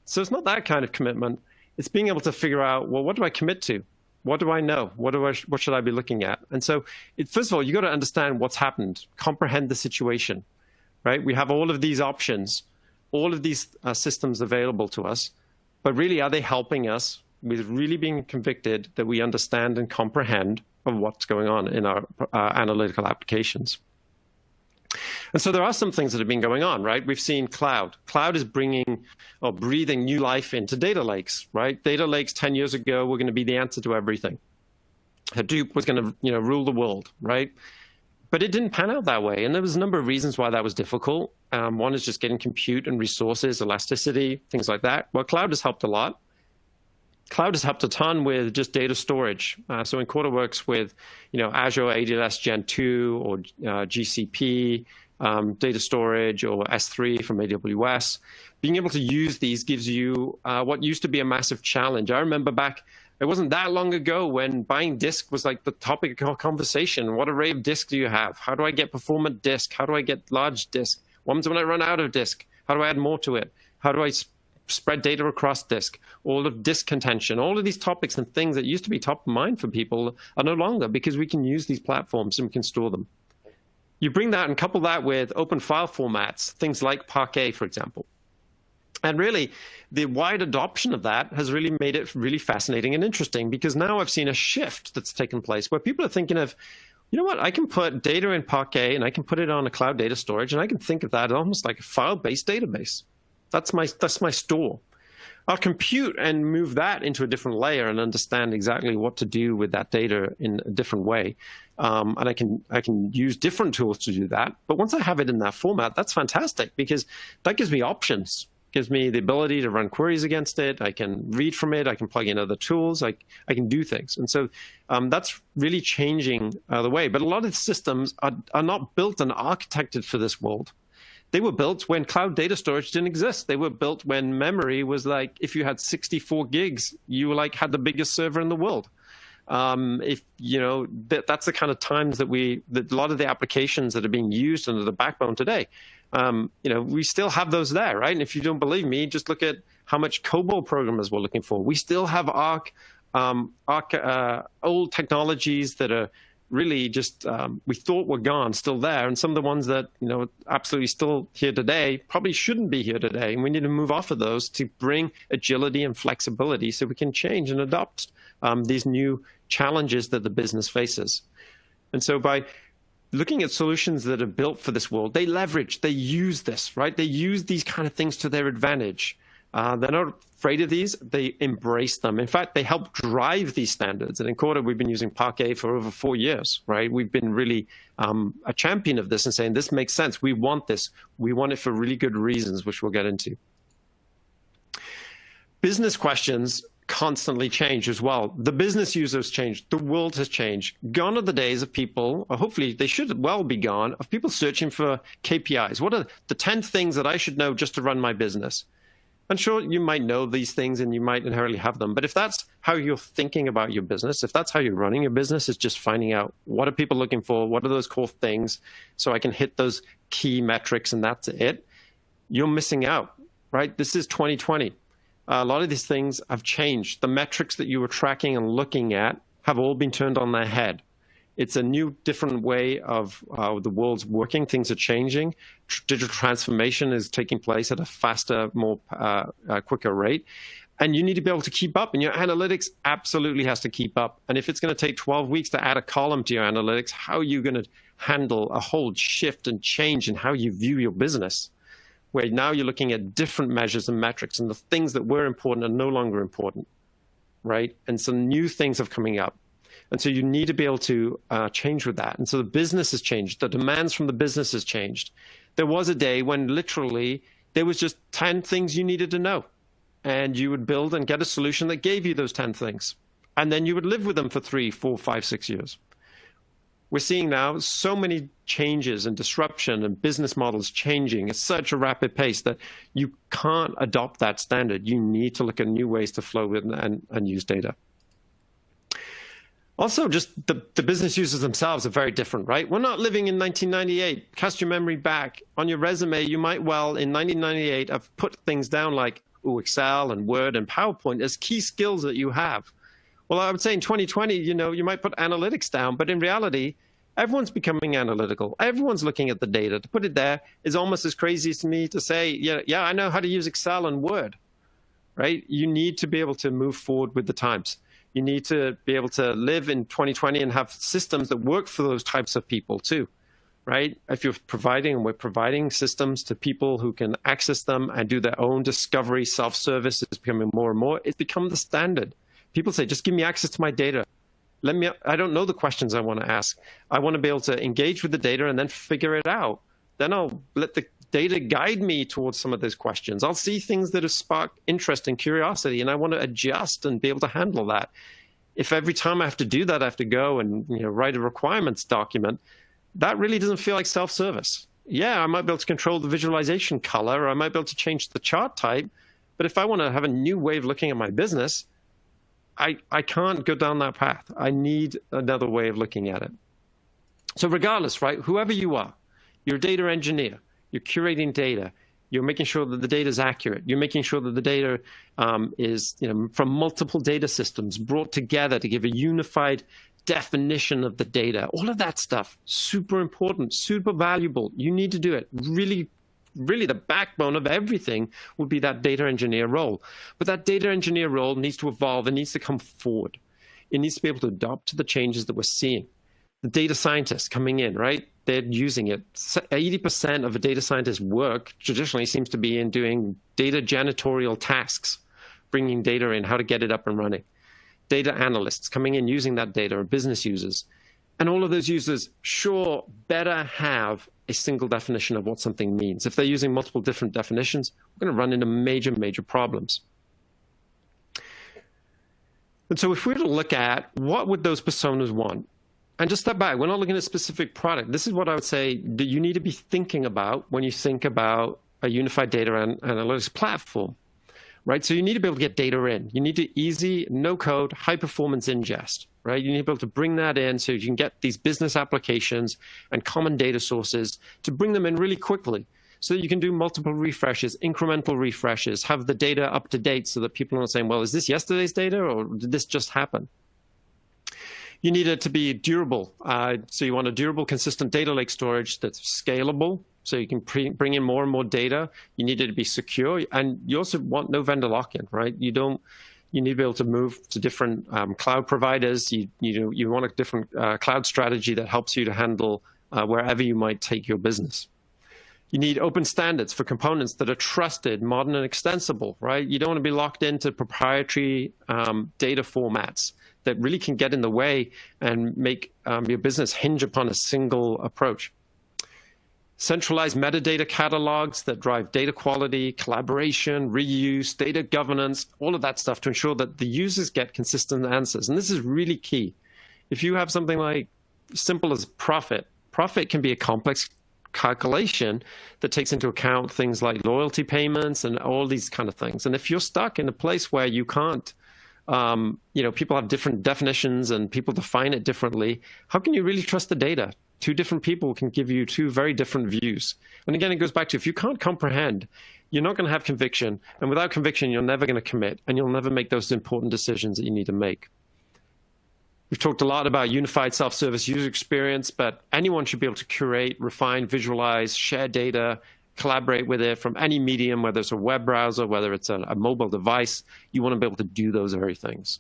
So it's not that kind of commitment. It's being able to figure out, well, what do I commit to? What do I know? What should I be looking at? And so, first of all, you got to understand what's happened, comprehend the situation, right? We have all of these options, all of these systems available to us, but really, are they helping us with really being convicted that we understand and comprehend of what's going on in our analytical applications? And so there are some things that have been going on, right? We've seen cloud. Cloud is bringing or breathing new life into data lakes, right? Data lakes 10 years ago were going to be the answer to everything. Hadoop was going to rule the world, right? But it didn't pan out that way. And there was a number of reasons why that was difficult. One is just getting compute and resources, elasticity, things like that. Well, cloud has helped a lot. Cloud has helped a ton with just data storage. So Enquantum works with, Azure AWS Gen 2 or GCP data storage or S3 from AWS. Being able to use these gives you what used to be a massive challenge. I remember back, it wasn't that long ago when buying disk was like the topic of conversation. What array of disk do you have? How do I get performant disk? How do I get large disk? What happens when I run out of disk? How do I add more to it? How do I spread data across disk? All of disk contention, all of these topics and things that used to be top of mind for people are no longer, because we can use these platforms and we can store them. You bring that and couple that with open file formats, things like Parquet, for example. And really, the wide adoption of that has really made it really fascinating and interesting, because now I've seen a shift that's taken place where people are thinking of, you know what, I can put data in Parquet and I can put it on a cloud data storage, and I can think of that almost like a file-based database. That's my store. I'll compute and move that into a different layer and understand exactly what to do with that data in a different way. And I can use different tools to do that. But once I have it in that format, that's fantastic, because that gives me options. Gives me the ability to run queries against it. I can read from it. I can plug in other tools. I can do things. And so that's really changing the way. But a lot of the systems are not built and architected for this world. They were built when cloud data storage didn't exist. They were built when memory was like, if you had 64 gigs, you had the biggest server in the world. If that's the kind of times that a lot of the applications that are being used under the backbone today, we still have those there, right? And if you don't believe me, just look at how much COBOL programmers we're looking for. We still have old technologies that are really just we thought were gone, still there, and some of the ones that absolutely still here today probably shouldn't be here today, and we need to move off of those to bring agility and flexibility so we can change and adopt these new challenges that the business faces. And so by looking at solutions that are built for this world, they use this, right? They use these kind of things to their advantage. They're not afraid of these, they embrace them. In fact, they help drive these standards. And in Corda, we've been using Parquet for over 4 years, right? We've been really a champion of this and saying, this makes sense, we want this. We want it for really good reasons, which we'll get into. Business questions constantly change as well. The business users changed, the world has changed. Gone are the days of people, or hopefully they should well be gone, of people searching for KPIs. What are the 10 things that I should know just to run my business? And sure, you might know these things and you might inherently have them, but if that's how you're thinking about your business, if that's how you're running your business, is just finding out what are people looking for, what are those core things, so I can hit those key metrics and that's it, you're missing out, right? This is 2020. A lot of these things have changed. The metrics that you were tracking and looking at have all been turned on their head. It's a new, different way of the world's working. Things are changing. Digital transformation is taking place at a faster, more quicker rate. And you need to be able to keep up. And your analytics absolutely has to keep up. And if it's going to take 12 weeks to add a column to your analytics, how are you going to handle a whole shift and change in how you view your business? Where now you're looking at different measures and metrics, and the things that were important are no longer important, right? And some new things are coming up. And so you need to be able to change with that. And so the business has changed. The demands from the business has changed. There was a day when literally there was just 10 things you needed to know. And you would build and get a solution that gave you those 10 things. And then you would live with them for 3, 4, 5, 6 years. We're seeing now so many changes and disruption and business models changing at such a rapid pace that you can't adopt that standard. You need to look at new ways to flow with and use data. Also, just the business users themselves are very different, right? We're not living in 1998. Cast your memory back. On your resume, you might well, in 1998, have put things down like Excel and Word and PowerPoint as key skills that you have. Well, I would say in 2020, you might put analytics down, but in reality, everyone's becoming analytical. Everyone's looking at the data. To put it there is almost as crazy to me to say, yeah, I know how to use Excel and Word, right? You need to be able to move forward with the times. You need to be able to live in 2020 and have systems that work for those types of people too, right? If you're providing, and we're providing systems to people who can access them and do their own discovery, self-service is becoming more and more, it's become the standard. People say, just give me access to my data. I don't know the questions I want to ask. I want to be able to engage with the data and then figure it out. Then I'll let the data guide me towards some of those questions. I'll see things that have sparked interest and curiosity, and I want to adjust and be able to handle that. If every time I have to do that, I have to go and write a requirements document, that really doesn't feel like self-service. Yeah, I might be able to control the visualization color, or I might be able to change the chart type, but if I want to have a new way of looking at my business, I can't go down that path. I need another way of looking at it. So regardless, right, whoever you are, you're a data engineer, you're curating data, you're making sure that the data is accurate, you're making sure that the data is from multiple data systems brought together to give a unified definition of the data. All of that stuff, super important, super valuable. You need to do it. Really the backbone of everything would be that data engineer role. But that data engineer role needs to evolve. It needs to come forward. It needs to be able to adapt to the changes that we're seeing. The data scientists coming in, right? They're using it. 80% of a data scientist's work traditionally seems to be in doing data janitorial tasks, bringing data in, how to get it up and running. Data analysts coming in using that data, or business users. And all of those users, sure, better have a single definition of what something means. If they're using multiple different definitions, we're going to run into major, major problems. And so if we were to look at what would those personas want, and just step back, we're not looking at a specific product. This is what I would say that you need to be thinking about when you think about a unified data analytics platform, right? So you need to be able to get data in. You need to easy, no code, high performance ingest, right? You need to be able to bring that in so you can get these business applications and common data sources to bring them in really quickly so that you can do multiple refreshes, incremental refreshes, have the data up to date so that people aren't saying, well, is this yesterday's data or did this just happen? You need it to be durable. So you want a durable, consistent data lake storage that's scalable, so you can bring in more and more data. You need it to be secure, and you also want no vendor lock-in, right? You need to be able to move to different cloud providers. You want a different cloud strategy that helps you to handle wherever you might take your business. You need open standards for components that are trusted, modern, and extensible, right? You don't want to be locked into proprietary data formats that really can get in the way and make your business hinge upon a single approach. Centralized metadata catalogs that drive data quality, collaboration, reuse, data governance, all of that stuff to ensure that the users get consistent answers. And this is really key. If you have something like simple as profit can be a complex calculation that takes into account things like loyalty payments and all these kind of things. And if you're stuck in a place where you can't, people have different definitions and people define it differently, how can you really trust the data? Two different people can give you two very different views. And again, it goes back to if you can't comprehend, you're not going to have conviction. And without conviction, you're never going to commit, and you'll never make those important decisions that you need to make. We've talked a lot about unified self-service user experience, but anyone should be able to curate, refine, visualize, share data, collaborate with it from any medium, whether it's a web browser, whether it's a mobile device. You want to be able to do those very things.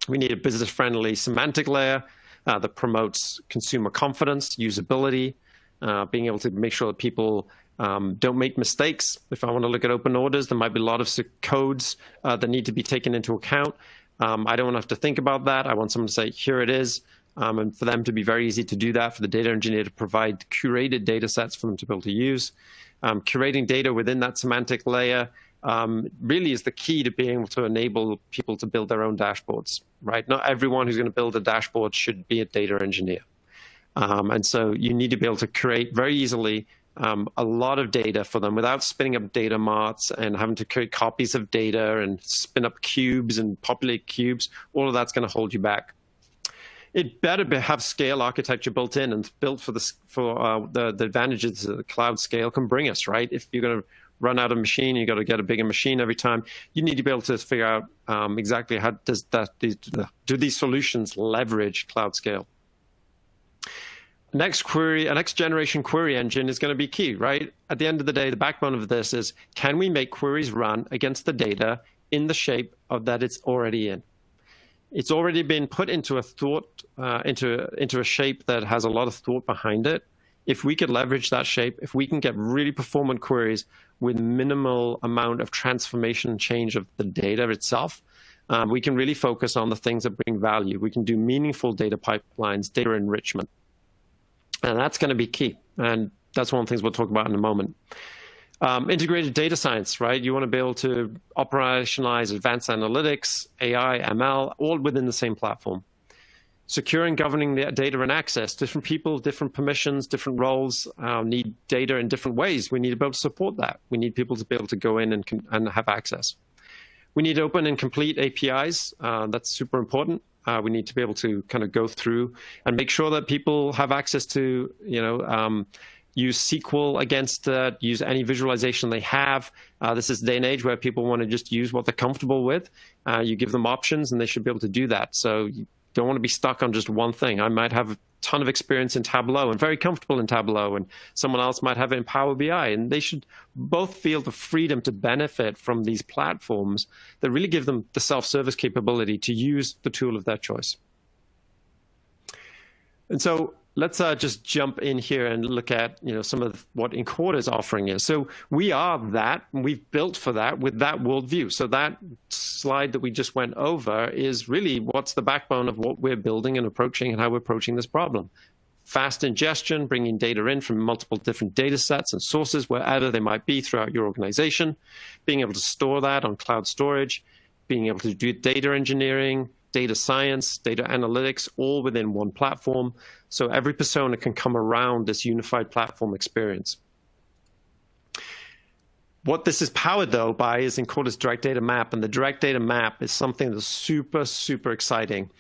We need a business-friendly semantic layer that promotes consumer confidence, usability, being able to make sure that people don't make mistakes. If I want to look at open orders, there might be a lot of codes that need to be taken into account. I don't want to have to think about that. I want someone to say, here it is, and for them to be very easy to do that, for the data engineer to provide curated data sets for them to be able to use. Curating data within that semantic layer really is the key to being able to enable people to build their own dashboards, right? Not everyone who's going to build a dashboard should be a data engineer. And so you need to be able to create very easily a lot of data for them without spinning up data marts and having to create copies of data and spin up cubes and populate cubes. All of that's going to hold you back. It better have scale architecture built in and built for the advantages that the cloud scale can bring us, right? If you're going to run out of machine, you've got to get a bigger machine every time. You need to be able to figure out exactly how do these solutions leverage cloud scale. Next generation query engine is going to be key, right? At the end of the day, the backbone of this is, can we make queries run against the data in the shape of that it's already in? It's already been put into a into a shape that has a lot of thought behind it. If we could leverage that shape, if we can get really performant queries with minimal amount of transformation and change of the data itself, we can really focus on the things that bring value. We can do meaningful data pipelines, data enrichment. And that's going to be key. And that's one of the things we'll talk about in a moment. Integrated data science, right? You want to be able to operationalize advanced analytics, AI, ML, all within the same platform. Securing, governing the data and access. Different people, different permissions, different roles need data in different ways. We need to be able to support that. We need people to be able to go in and have access. We need open and complete APIs. That's super important. We need to be able to kind of go through and make sure that people have access to, use SQL against it, use any visualization they have. This is the day and age where people want to just use what they're comfortable with. You give them options and they should be able to do that. So you don't want to be stuck on just one thing. I might have a ton of experience in Tableau and very comfortable in Tableau, and someone else might have it in Power BI, and they should both feel the freedom to benefit from these platforms that really give them the self-service capability to use the tool of their choice. And so let's just jump in here and look at some of what Encoda's offering is. So we are that, and we've built for that with that worldview. So that slide that we just went over is really what's the backbone of what we're building and approaching and how we're approaching this problem. Fast ingestion, bringing data in from multiple different data sets and sources, wherever they might be throughout your organization, being able to store that on cloud storage, being able to do data engineering, data science, data analytics, all within one platform. So every persona can come around this unified platform experience. What this is powered, though, by is Encoda's direct data map. And the direct data map is something that's super, super exciting.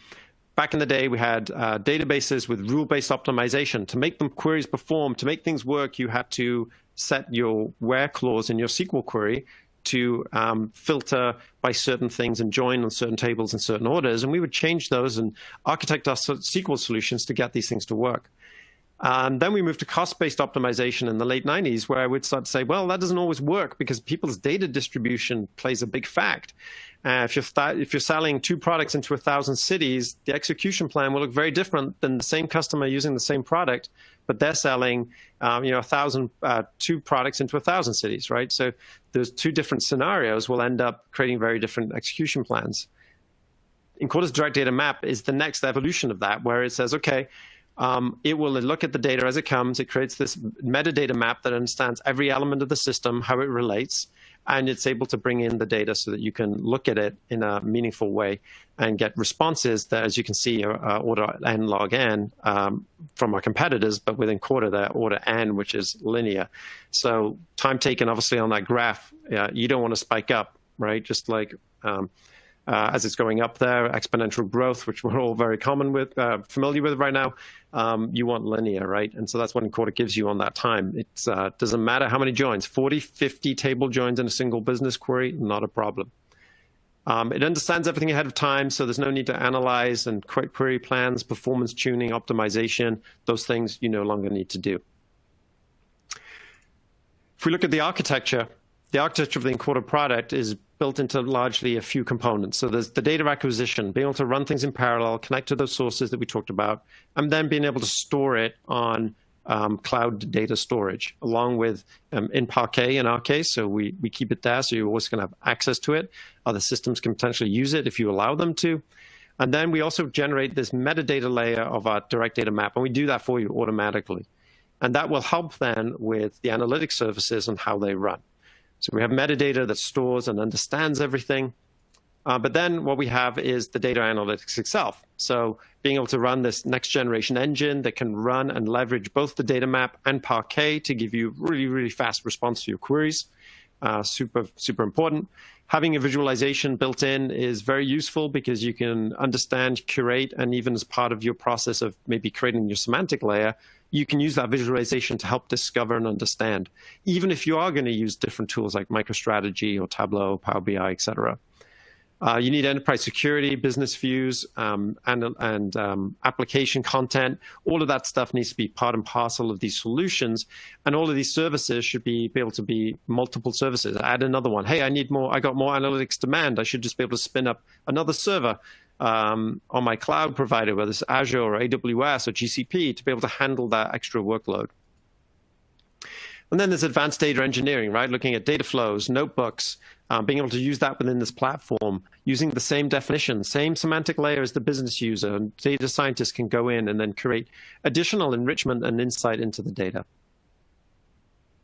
back in the day, we had databases with rule-based optimization. To make them queries perform, to make things work, you had to set your where clause in your SQL query to filter by certain things and join on certain tables in certain orders. And we would change those and architect our SQL solutions to get these things to work. Then we moved to cost-based optimization in the late 90s, where we'd start to say, well, that doesn't always work because people's data distribution plays a big fact. If you're selling 2 products into 1,000 cities, the execution plan will look very different than the same customer using the same product, but they're selling 2 products into 1,000 cities, right? So those 2 different scenarios will end up creating very different execution plans. Encoder's direct data map is the next evolution of that, where it says, okay, it will look at the data as it comes. It creates this metadata map that understands every element of the system, how it relates, and it's able to bring in the data so that you can look at it in a meaningful way and get responses that, as you can see, are order n log n from our competitors, but with Encoder, they're order n, which is linear. So time taken, obviously, on that graph, you don't want to spike up, right? Just like as it's going up there, exponential growth, which we're all very familiar with right now, you want linear, right? And so that's what Encoder gives you on that time. It doesn't matter how many joins, 40, 50 table joins in a single business query, not a problem. It understands everything ahead of time, so there's no need to analyze and create query plans, performance tuning, optimization. Those things you no longer need to do. If we look at the architecture of the Encoder product is built into largely a few components. So there's the data acquisition, being able to run things in parallel, connect to those sources that we talked about, and then being able to store it on cloud data storage, along with in Parquet in our case. So we keep it there, so you're always going to have access to it. Other systems can potentially use it if you allow them to. And then we also generate this metadata layer of our direct data map, and we do that for you automatically. And that will help then with the analytic services and how they run. So we have metadata that stores and understands everything. But then what we have is the data analytics itself. So being able to run this next generation engine that can run and leverage both the data map and Parquet to give you really, really fast response to your queries. Super, super important. Having a visualization built in is very useful because you can understand, curate, and even as part of your process of maybe creating your semantic layer, you can use that visualization to help discover and understand, even if you are going to use different tools like MicroStrategy or Tableau, Power BI, et cetera. You need enterprise security, business views, and application content. All of that stuff needs to be part and parcel of these solutions. And all of these services should be able to be multiple services. Add another one. Hey, I got more analytics demand. I should just be able to spin up another server on my cloud provider, whether it's Azure or AWS or GCP, to be able to handle that extra workload. And then there's advanced data engineering, right? Looking at data flows, notebooks, being able to use that within this platform, using the same definition, same semantic layer as the business user. And data scientists can go in and then create additional enrichment and insight into the data.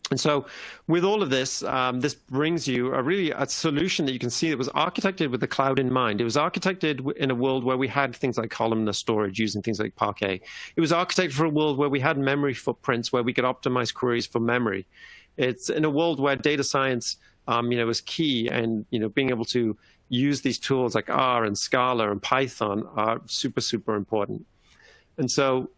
And so with all of this, this brings you a solution that you can see that was architected with the cloud in mind. It was architected in a world where we had things like columnar storage using things like Parquet. It was architected for a world where we had memory footprints where we could optimize queries for memory. It's in a world where data science was key, and being able to use these tools like R and Scala and Python are super, super important. And so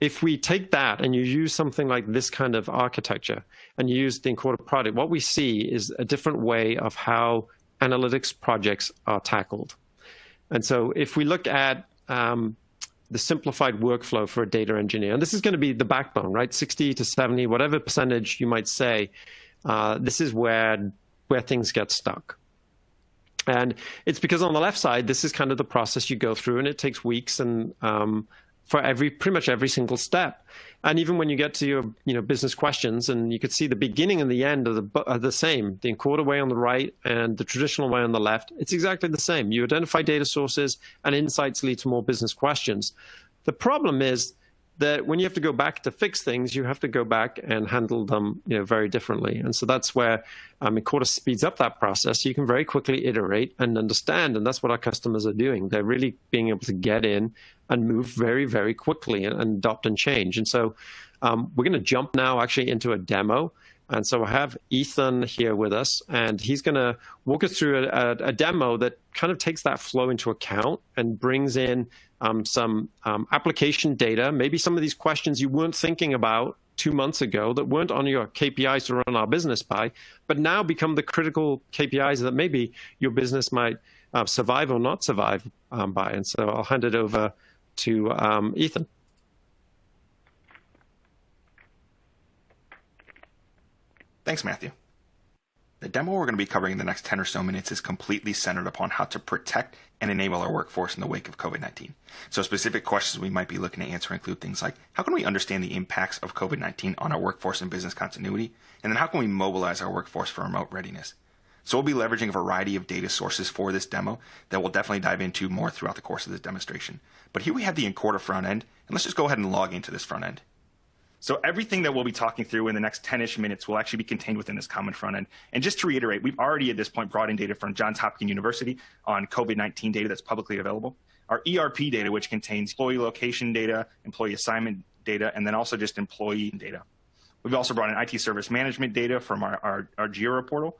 if we take that and you use something like this kind of architecture and you use the Encoder product, what we see is a different way of how analytics projects are tackled. And so if we look at the simplified workflow for a data engineer, and this is going to be the backbone, right? 60 to 70, whatever percentage you might say, this is where things get stuck. And it's because on the left side, this is kind of the process you go through, and it takes weeks and for pretty much every single step. And even when you get to your business questions, and you could see the beginning and the end are the same, the Encoder way on the right and the traditional way on the left, it's exactly the same. You identify data sources and insights lead to more business questions. The problem is that when you have to go back to fix things, you have to go back and handle them very differently. And so that's where Encoder speeds up that process. You can very quickly iterate and understand, and that's what our customers are doing. They're really being able to get in and move very, very quickly and adopt and change. And so we're going to jump now actually into a demo. And so I have Ethan here with us, and he's going to walk us through a demo that kind of takes that flow into account and brings in some application data, maybe some of these questions you weren't thinking about 2 months ago that weren't on your KPIs to run our business by, but now become the critical KPIs that maybe your business might survive or not survive by. And so I'll hand it over to Ethan. Thanks, Matthew. The demo we're going to be covering in the next 10 or so minutes is completely centered upon how to protect and enable our workforce in the wake of COVID-19. So specific questions we might be looking to answer include things like, how can we understand the impacts of COVID-19 on our workforce and business continuity? And then how can we mobilize our workforce for remote readiness? So we'll be leveraging a variety of data sources for this demo that we'll definitely dive into more throughout the course of this demonstration. But here we have the Encorta front end, and let's just go ahead and log into this front end. So everything that we'll be talking through in the next 10-ish minutes will actually be contained within this common front end. And just to reiterate, we've already at this point brought in data from Johns Hopkins University on COVID-19 data that's publicly available. Our ERP data, which contains employee location data, employee assignment data, and then also just employee data. We've also brought in IT service management data from our Jira portal,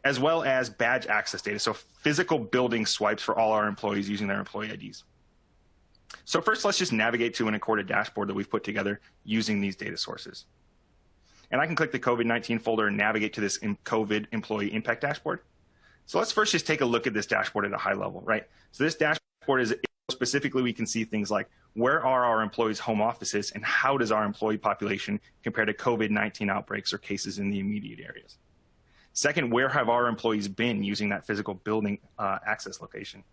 as well as badge access data, so physical building swipes for all our employees using their employee IDs. So first, let's just navigate to an Encorta dashboard that we've put together using these data sources. And I can click the COVID-19 folder and navigate to this COVID employee impact dashboard. So let's first just take a look at this dashboard at a high level, right? So this dashboard is specifically, we can see things like where are our employees' home offices and how does our employee population compare to COVID-19 outbreaks or cases in the immediate areas. Second, where have our employees been using that physical building access location?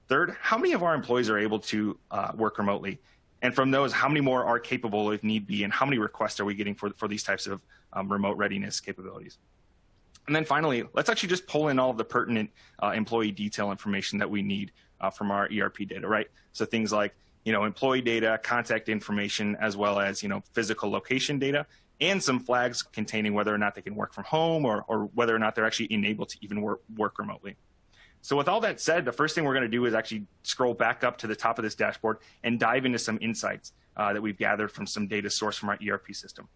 Third, how many of our employees are able to work remotely? And from those, how many more are capable if need be? And how many requests are we getting for these types of remote readiness capabilities? And then finally, let's actually just pull in all of the pertinent employee detail information that we need from our ERP data, right? So things like, employee data, contact information, as well as, physical location data, and some flags containing whether or not they can work from home or whether or not they're actually enabled to even work remotely. So with all that said, the first thing we're going to do is actually scroll back up to the top of this dashboard and dive into some insights that we've gathered from some data sourced from our ERP system.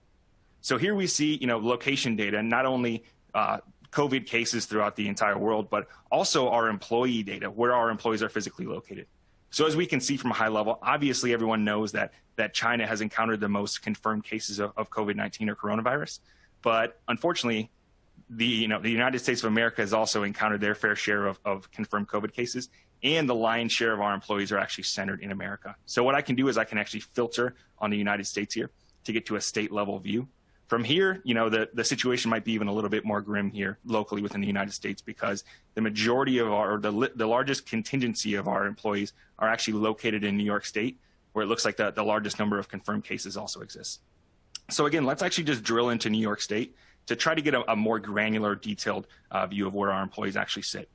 So here we see, location data, not only COVID cases throughout the entire world, but also our employee data, where our employees are physically located. So as we can see from a high level, obviously everyone knows that China has encountered the most confirmed cases of COVID-19 or coronavirus. But unfortunately, the United States of America has also encountered their fair share of confirmed COVID cases, and the lion's share of our employees are actually centered in America. So what I can do is I can actually filter on the United States here to get to a state level view. From here, the situation might be even a little bit more grim here locally within the United States, because the majority of the largest contingency of our employees are actually located in New York State, where it looks like the largest number of confirmed cases also exists. So again, let's actually just drill into New York State to try to get a more granular, detailed view of where our employees actually sit.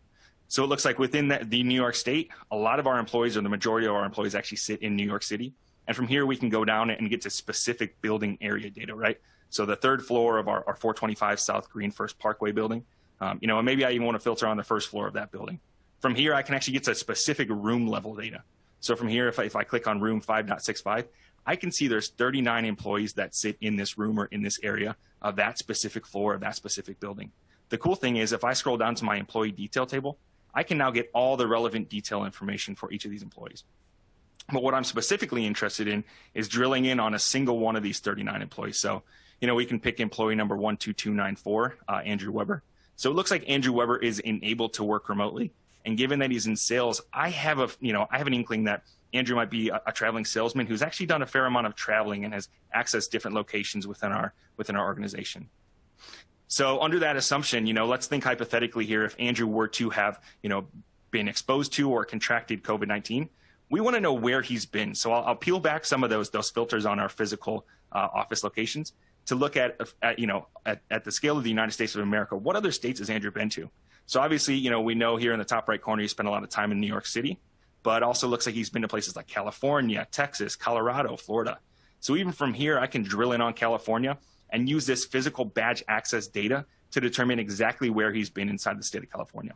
So it looks like within the New York State, a lot of our employees, or the majority of our employees, actually sit in New York City. And from here, we can go down and get to specific building area data, right? So the third floor of our 425 South Green First Parkway building, and maybe I even want to filter on the first floor of that building. From here, I can actually get to specific room level data. So from here, if I click on room 5.65, I can see there's 39 employees that sit in this room or in this area of that specific floor of that specific building. The cool thing is, if I scroll down to my employee detail table, I can now get all the relevant detail information for each of these employees. But what I'm specifically interested in is drilling in on a single one of these 39 employees. So, we can pick employee number 12294, Andrew Weber. So it looks like Andrew Weber is enabled to work remotely. And given that he's in sales, I have an inkling that Andrew might be a traveling salesman who's actually done a fair amount of traveling and has accessed different locations within our organization. So under that assumption, let's think hypothetically here, if Andrew were to have, been exposed to or contracted COVID-19, we want to know where he's been. So I'll peel back some of those filters on our physical office locations to look at the scale of the United States of America. What other states has Andrew been to? So obviously, we know here in the top right corner, he spent a lot of time in New York City, but also looks like he's been to places like California, Texas, Colorado, Florida. So even from here, I can drill in on California and use this physical badge access data to determine exactly where he's been inside the state of California.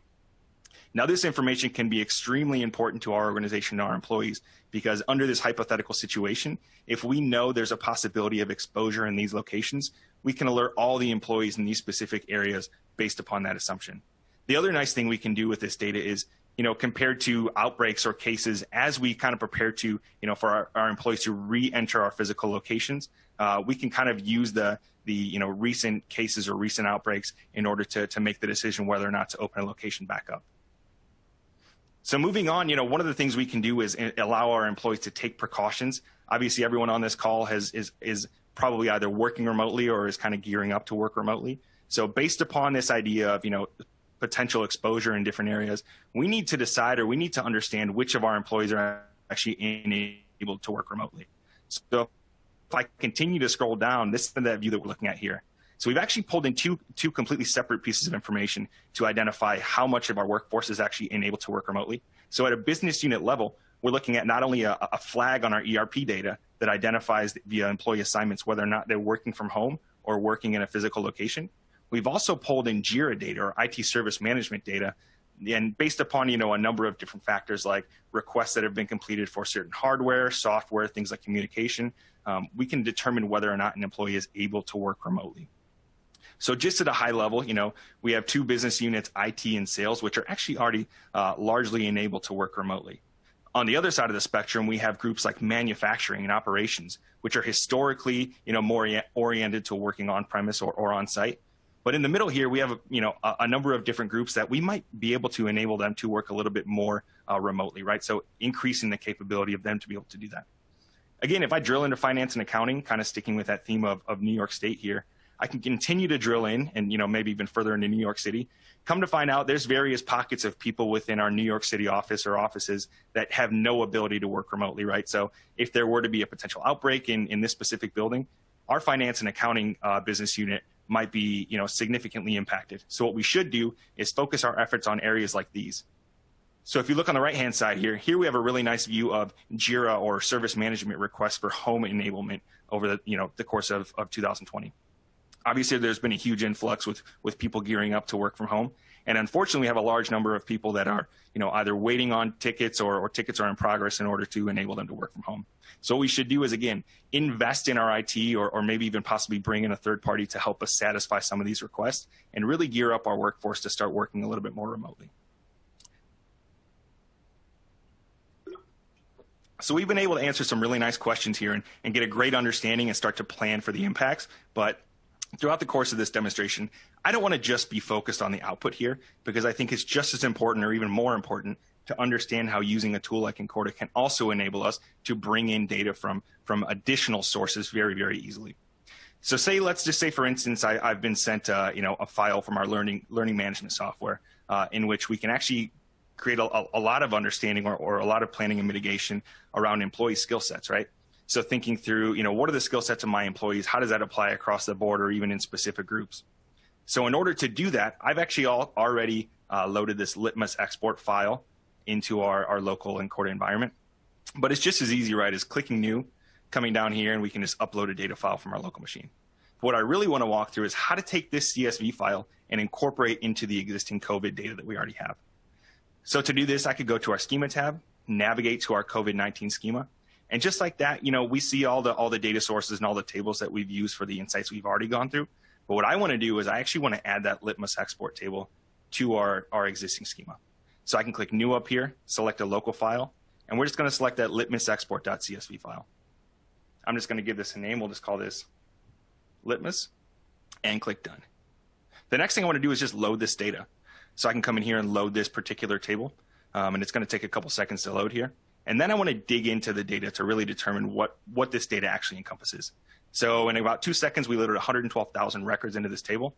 Now, this information can be extremely important to our organization and our employees, because under this hypothetical situation, if we know there's a possibility of exposure in these locations, we can alert all the employees in these specific areas based upon that assumption. The other nice thing we can do with this data is compared to outbreaks or cases, as we kind of prepare to, for our employees to re-enter our physical locations, we can kind of use the recent cases or recent outbreaks in order to make the decision whether or not to open a location back up. So moving on, one of the things we can do is allow our employees to take precautions. Obviously, everyone on this call is probably either working remotely or is kind of gearing up to work remotely. So based upon this idea of, potential exposure in different areas, we need to decide, or we need to understand which of our employees are actually enabled to work remotely. So if I continue to scroll down, this is the view that we're looking at here. So we've actually pulled in two completely separate pieces of information to identify how much of our workforce is actually enabled to work remotely. So at a business unit level, we're looking at not only a flag on our ERP data that identifies via employee assignments whether or not they're working from home or working in a physical location. We've also pulled in JIRA data, or IT service management data, and based upon a number of different factors like requests that have been completed for certain hardware, software, things like communication, we can determine whether or not an employee is able to work remotely. So just at a high level, we have two business units, IT and sales, which are actually already largely enabled to work remotely. On the other side of the spectrum, we have groups like manufacturing and operations, which are historically more oriented to working on premise or on site. But in the middle here, we have a number of different groups that we might be able to enable them to work a little bit more remotely, right? So increasing the capability of them to be able to do that. Again, if I drill into finance and accounting, kind of sticking with that theme of New York State here, I can continue to drill in and maybe even further into New York City. Come to find out, there's various pockets of people within our New York City office or offices that have no ability to work remotely, right? So if there were to be a potential outbreak in this specific building, our finance and accounting business unit might be significantly impacted. So what we should do is focus our efforts on areas like these. So if you look on the right-hand side here we have a really nice view of JIRA, or service management requests for home enablement over the course of 2020. Obviously, there's been a huge influx with people gearing up to work from home. And unfortunately, we have a large number of people that are either waiting on tickets or tickets are in progress in order to enable them to work from home. So what we should do is, again, invest in our IT or maybe even possibly bring in a third party to help us satisfy some of these requests and really gear up our workforce to start working a little bit more remotely. So we've been able to answer some really nice questions here and get a great understanding and start to plan for the impacts. But throughout the course of this demonstration, I don't want to just be focused on the output here, because I think it's just as important or even more important to understand how using a tool like Encorta can also enable us to bring in data from additional sources very, very easily. So let's just say, for instance, I've been sent a file from our learning management software in which we can actually create a lot of understanding or a lot of planning and mitigation around employee skill sets, right? So thinking through, what are the skill sets of my employees? How does that apply across the board or even in specific groups? So in order to do that, I've actually already loaded this litmus export file into our local Encorta environment. But it's just as easy, right, as clicking new, coming down here, and we can just upload a data file from our local machine. But what I really want to walk through is how to take this CSV file and incorporate into the existing COVID data that we already have. So to do this, I could go to our schema tab, navigate to our COVID-19 schema. And just like that, we see all the data sources and all the tables that we've used for the insights we've already gone through. But what I want to do is I actually want to add that litmus export table to our existing schema. So I can click new up here, select a local file, and we're just going to select that litmus export.csv file. I'm just going to give this a name. We'll just call this litmus and click done. The next thing I want to do is just load this data. So I can come in here and load this particular table, and it's going to take a couple seconds to load here. And then I want to dig into the data to really determine what this data actually encompasses. So in about 2 seconds, we loaded 112,000 records into this table.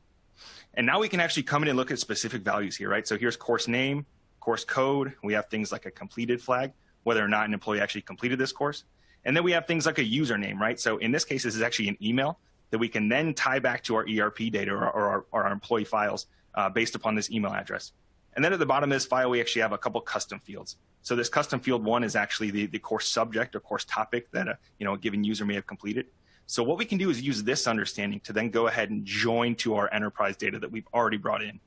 And now we can actually come in and look at specific values here, right? So here's course name, course code. We have things like a completed flag, whether or not an employee actually completed this course. And then we have things like a username, right? So in this case, this is actually an email that we can then tie back to our ERP data or our employee files based upon this email address. And then at the bottom of this file, we actually have a couple custom fields. So this custom field 1 is actually the course subject or course topic that a given user may have completed. So what we can do is use this understanding to then go ahead and join to our enterprise data that we've already brought in.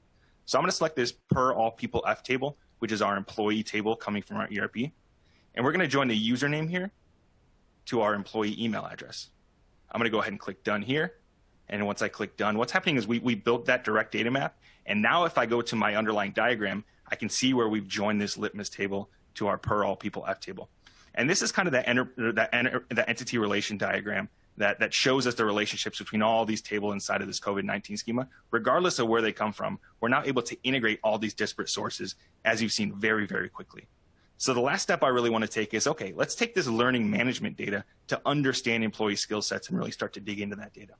So I'm going to select this per all people F table, which is our employee table coming from our ERP. And we're going to join the username here to our employee email address. I'm going to go ahead and click done here. And once I click done, what's happening is we built that direct data map. And now if I go to my underlying diagram, I can see where we've joined this litmus table to our per all people F table. And this is kind of the entity relation diagram that shows us the relationships between all these tables inside of this COVID-19 schema, regardless of where they come from. We're now able to integrate all these disparate sources, as you've seen, very, very quickly. So the last step I really want to take is, okay, let's take this learning management data to understand employee skill sets and really start to dig into that data.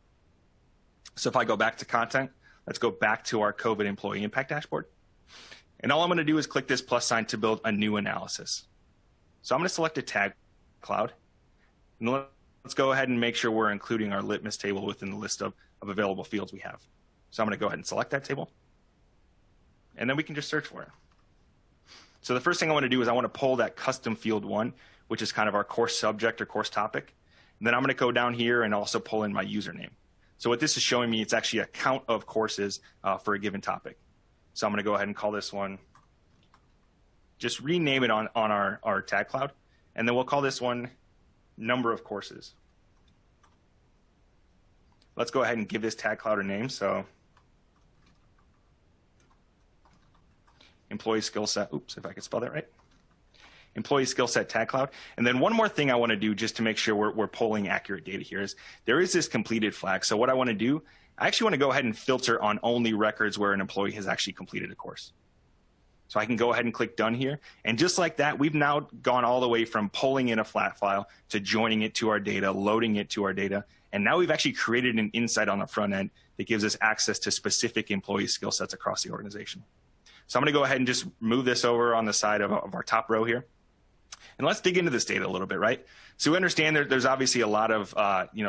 So if I go back to content, let's go back to our COVID employee impact dashboard. And all I'm going to do is click this plus sign to build a new analysis. So I'm going to select a tag cloud. And let's go ahead and make sure we're including our litmus table within the list of available fields we have. So I'm going to go ahead and select that table. And then we can just search for it. So the first thing I want to do is I want to pull that custom field 1, which is kind of our course subject or course topic. And then I'm going to go down here and also pull in my username. So what this is showing me, it's actually a count of courses for a given topic. So I'm going to go ahead and call this one, just rename it on our tag cloud. And then we'll call this one number of courses. Let's go ahead and give this tag cloud a name. So employee skill set, oops, if I could spell that right. Employee skill set tag cloud. And then one more thing I want to do just to make sure we're pulling accurate data here is there is this completed flag. So what I want to do, I actually want to go ahead and filter on only records where an employee has actually completed a course. So I can go ahead and click done here. And just like that, we've now gone all the way from pulling in a flat file to joining it to our data, loading it to our data. And now we've actually created an insight on the front end that gives us access to specific employee skill sets across the organization. So I'm going to go ahead and just move this over on the side of our top row here. And let's dig into this data a little bit, right? So we understand there's obviously a lot of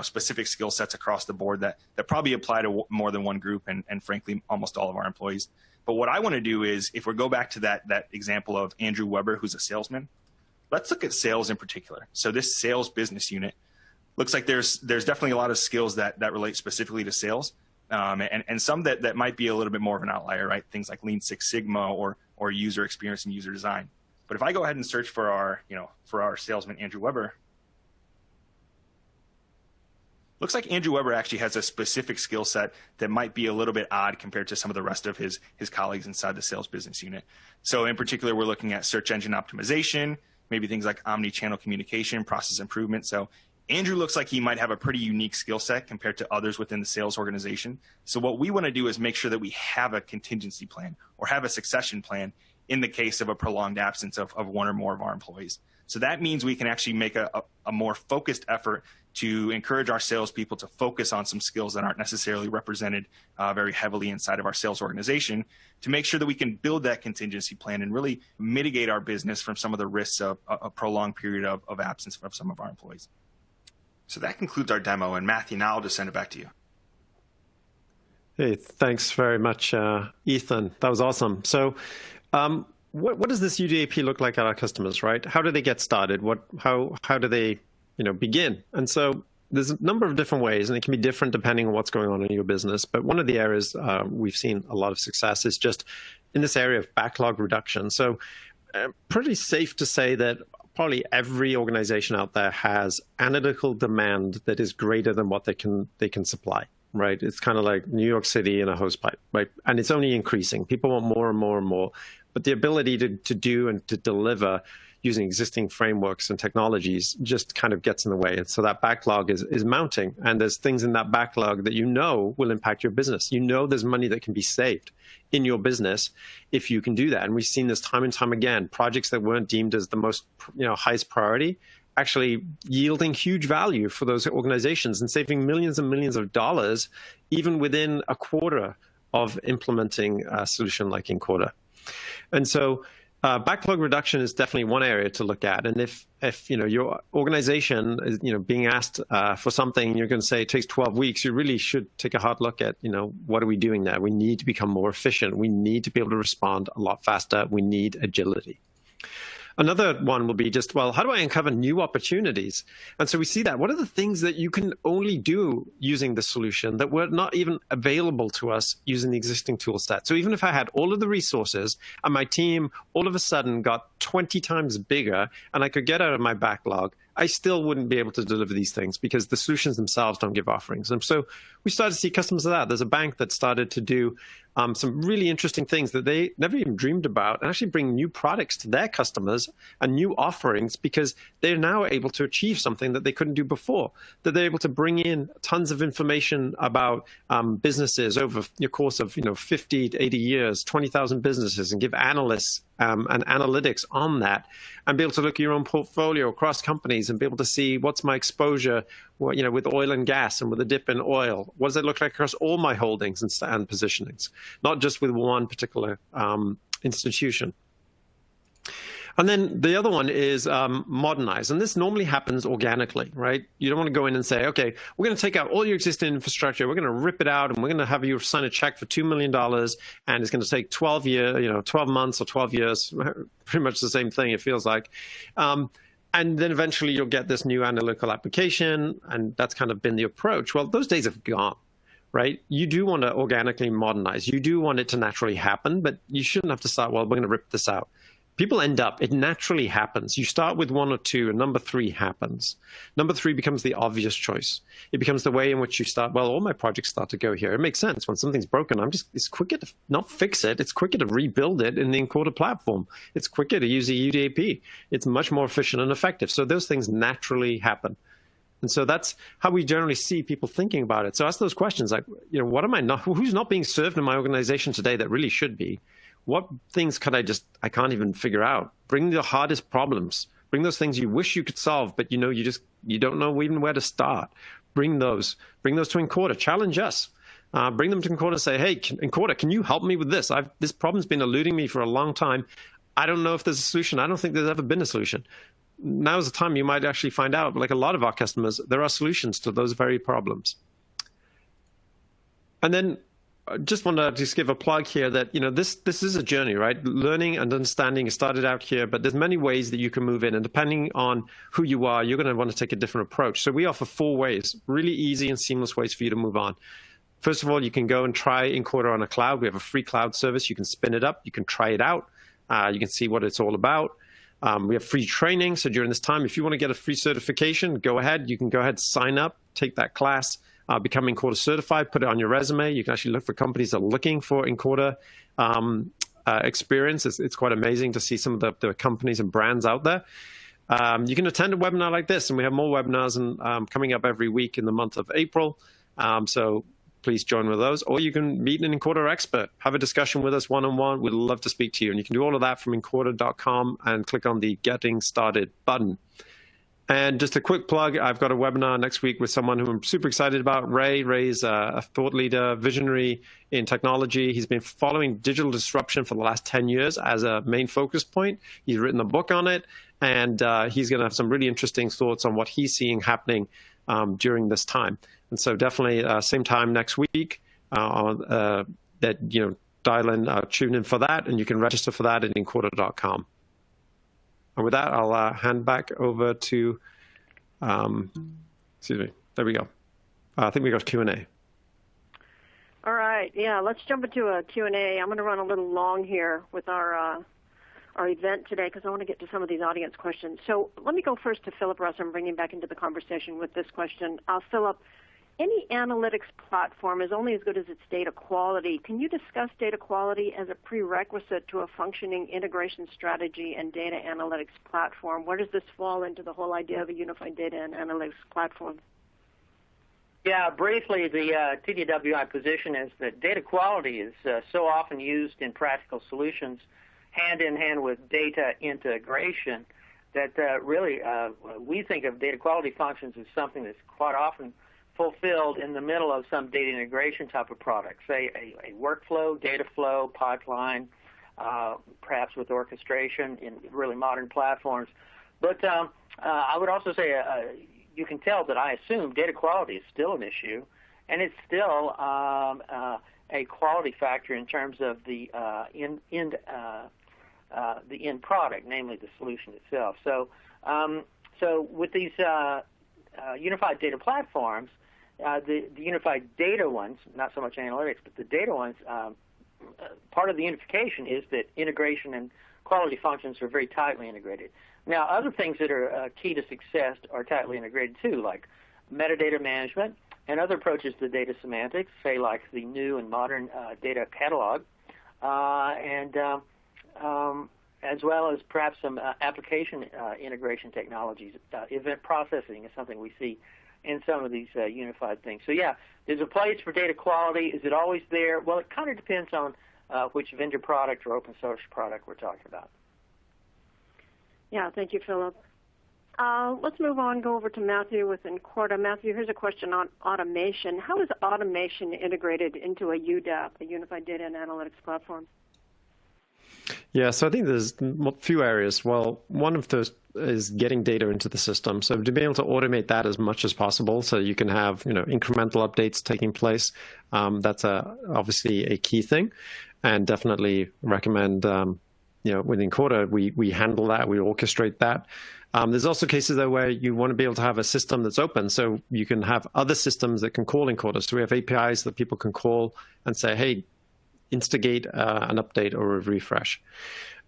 specific skill sets across the board that probably apply to more than one group and frankly, almost all of our employees. But what I want to do is, if we go back to that example of Andrew Weber, who's a salesman, let's look at sales in particular. So this sales business unit looks like there's definitely a lot of skills that relate specifically to sales. And some that might be a little bit more of an outlier, right? Things like Lean Six Sigma or user experience and user design. But if I go ahead and search for our salesman, Andrew Weber, looks like Andrew Weber actually has a specific skill set that might be a little bit odd compared to some of the rest of his colleagues inside the sales business unit. So in particular, we're looking at search engine optimization, maybe things like omni-channel communication, process improvement. So Andrew looks like he might have a pretty unique skill set compared to others within the sales organization. So what we want to do is make sure that we have a contingency plan or have a succession plan in the case of a prolonged absence of one or more of our employees. So that means we can actually make a more focused effort to encourage our salespeople to focus on some skills that aren't necessarily represented very heavily inside of our sales organization, to make sure that we can build that contingency plan and really mitigate our business from some of the risks of a prolonged period of absence from some of our employees. So that concludes our demo. And Matthew, now I'll just send it back to you. Hey, thanks very much, Ethan. That was awesome. So what does this UDAP look like at our customers, right? How do they get started? How do they begin? And so there's a number of different ways, and it can be different depending on what's going on in your business. But one of the areas we've seen a lot of success is just in this area of backlog reduction. So pretty safe to say that probably every organization out there has analytical demand that is greater than what they can supply, right? It's kind of like New York City in a hosepipe, right? And it's only increasing. People want more and more and more. But the ability to do and to deliver using existing frameworks and technologies just kind of gets in the way. And so that backlog is mounting. And there's things in that backlog that will impact your business. There's money that can be saved in your business if you can do that. And we've seen this time and time again. Projects that weren't deemed as the most highest priority actually yielding huge value for those organizations and saving millions and millions of dollars even within a quarter of implementing a solution like Encoder. And so backlog reduction is definitely one area to look at. And if your organization is being asked for something, you're going to say it takes 12 weeks, you really should take a hard look at what are we doing there? We need to become more efficient. We need to be able to respond a lot faster. We need agility. Another one will be just, how do I uncover new opportunities? And so we see that. What are the things that you can only do using the solution that were not even available to us using the existing tool set? So even if I had all of the resources and my team all of a sudden got 20 times bigger and I could get out of my backlog, I still wouldn't be able to deliver these things because the solutions themselves don't give offerings. And so we started to see customers of that. There's a bank that started to do some really interesting things that they never even dreamed about, and actually bring new products to their customers and new offerings, because they're now able to achieve something that they couldn't do before, that they're able to bring in tons of information about businesses over the course of 50 to 80 years, 20,000 businesses, and give analysts and analytics on that, and be able to look at your own portfolio across companies and be able to see what's my exposure, with oil and gas and with a dip in oil. What does it look like across all my holdings and positionings, not just with one particular institution. And then the other one is modernize. And this normally happens organically, right? You don't want to go in and say, okay, we're going to take out all your existing infrastructure, we're going to rip it out, and we're going to have you sign a check for $2 million, and it's going to take 12 months or 12 years, pretty much the same thing, it feels like. And then eventually you'll get this new analytical application, and that's kind of been the approach. Well, those days have gone, right? You do want to organically modernize. You do want it to naturally happen, but you shouldn't have to start, well, we're going to rip this out. People end up, it naturally happens. You start with one or two, and number three happens. Number three becomes the obvious choice. It becomes the way in which you start, well, all my projects start to go here. It makes sense. When something's broken, it's quicker to not fix it. It's quicker to rebuild it in the Encoder platform. It's quicker to use a UDAP. It's much more efficient and effective. So those things naturally happen. And so that's how we generally see people thinking about it. So ask those questions like, what am I not, who's not being served in my organization today that really should be? What things could I can't even figure out? Bring the hardest problems. Bring those things you wish you could solve, but you don't know even where to start. Bring those to Encoder. Challenge us. Bring them to Encoder and say, hey, Encoder, can you help me with this? This problem's been eluding me for a long time. I don't know if there's a solution. I don't think there's ever been a solution. Now's the time you might actually find out, like a lot of our customers, there are solutions to those very problems. And then I just want to just give a plug here that, this is a journey, right? Learning and understanding started out here, but there's many ways that you can move in. And depending on who you are, you're going to want to take a different approach. So we offer 4 ways, really easy and seamless ways for you to move on. First of all, you can go and try Encoder on a cloud. We have a free cloud service. You can spin it up. You can try it out. You can see what it's all about. We have free training. So during this time, if you want to get a free certification, go ahead. You can go ahead, sign up, take that class. Become Encoder certified, put it on your resume. You can actually look for companies that are looking for Encoder experience. It's quite amazing to see some of the companies and brands out there. You can attend a webinar like this, and we have more webinars coming up every week in the month of April. So please join with those. Or you can meet an Encoder expert, have a discussion with us one-on-one. We'd love to speak to you. And you can do all of that from Encoder.com and click on the Getting Started button. And just a quick plug, I've got a webinar next week with someone who I'm super excited about, Ray. Ray's a thought leader, visionary in technology. He's been following digital disruption for the last 10 years as a main focus point. He's written a book on it, and he's going to have some really interesting thoughts on what he's seeing happening during this time. And so definitely same time next week, dial in, tune in for that, and you can register for that at Encoder.com. And with that, I'll hand back over to, excuse me, there we go. I think we got Q&A. All right, yeah, let's jump into a Q&A. I'm going to run a little long here with our event today because I want to get to some of these audience questions. So let me go first to Philip Russ and bring him back into the conversation with this question. Philip, any analytics platform is only as good as its data quality. Can you discuss data quality as a prerequisite to a functioning integration strategy and data analytics platform? Where does this fall into the whole idea of a unified data and analytics platform? Yeah, briefly, the TDWI position is that data quality is so often used in practical solutions hand in hand with data integration that really we think of data quality functions as something that's quite often fulfilled in the middle of some data integration type of product, say a workflow, data flow, pipeline, perhaps with orchestration in really modern platforms. But I would also say you can tell that I assume data quality is still an issue, and it's still a quality factor in terms of the end product, namely the solution itself. So with these unified data platforms, the unified data ones, not so much analytics, but the data ones, part of the unification is that integration and quality functions are very tightly integrated. Now, other things that are key to success are tightly integrated too, like metadata management and other approaches to data semantics, say like the new and modern data catalog, and as well as perhaps some application integration technologies. Event processing is something we see in some of these unified things. So yeah, there's a place for data quality. Is it always there? Well, it kind of depends on which vendor product or open source product we're talking about. Yeah, thank you, Philip. Let's move on, go over to Matthew with Incorta. Matthew, here's a question on automation. How is automation integrated into a UDAP, a Unified Data and Analytics Platform? Yeah, so I think there's a few areas. Well, one of those is getting data into the system. So to be able to automate that as much as possible, so you can have incremental updates taking place. That's obviously a key thing, and definitely recommend. With Incorta, we handle that, we orchestrate that. There's also cases though where you want to be able to have a system that's open, so you can have other systems that can call Incorta. So we have APIs that people can call and say, hey, instigate an update or a refresh.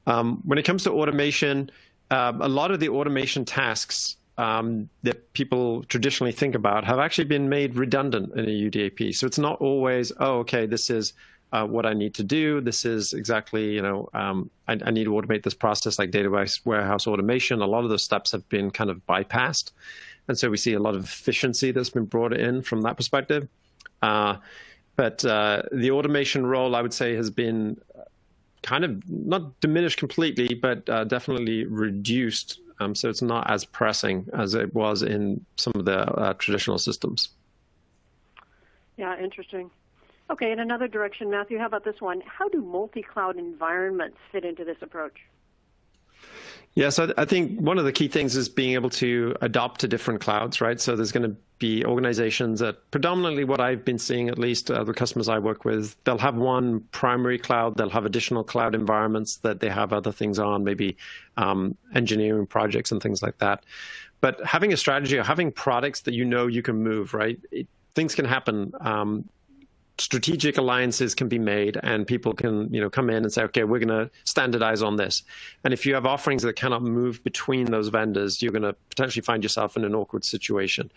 When it comes to automation, a lot of the automation tasks that people traditionally think about have actually been made redundant in a UDAP. So it's not always, oh, okay, this is what I need to do. This is exactly, I need to automate this process like database warehouse automation. A lot of those steps have been kind of bypassed. And so we see a lot of efficiency that's been brought in from that perspective. But the automation role, I would say, has been kind of not diminished completely, but definitely reduced. So it's not as pressing as it was in some of the traditional systems. Yeah, interesting. Okay, in another direction, Matthew, how about this one? How do multi-cloud environments fit into this approach? Yeah, so I think one of the key things is being able to adopt to different clouds, right? So there's going to be organizations that predominantly what I've been seeing, at least the customers I work with, they'll have one primary cloud, they'll have additional cloud environments that they have other things on, maybe engineering projects and things like that. But having a strategy or having products that you can move, right? Things can happen. Strategic alliances can be made, and people can come in and say, okay, we're going to standardize on this. And if you have offerings that cannot move between those vendors, you're going to potentially find yourself in an awkward situation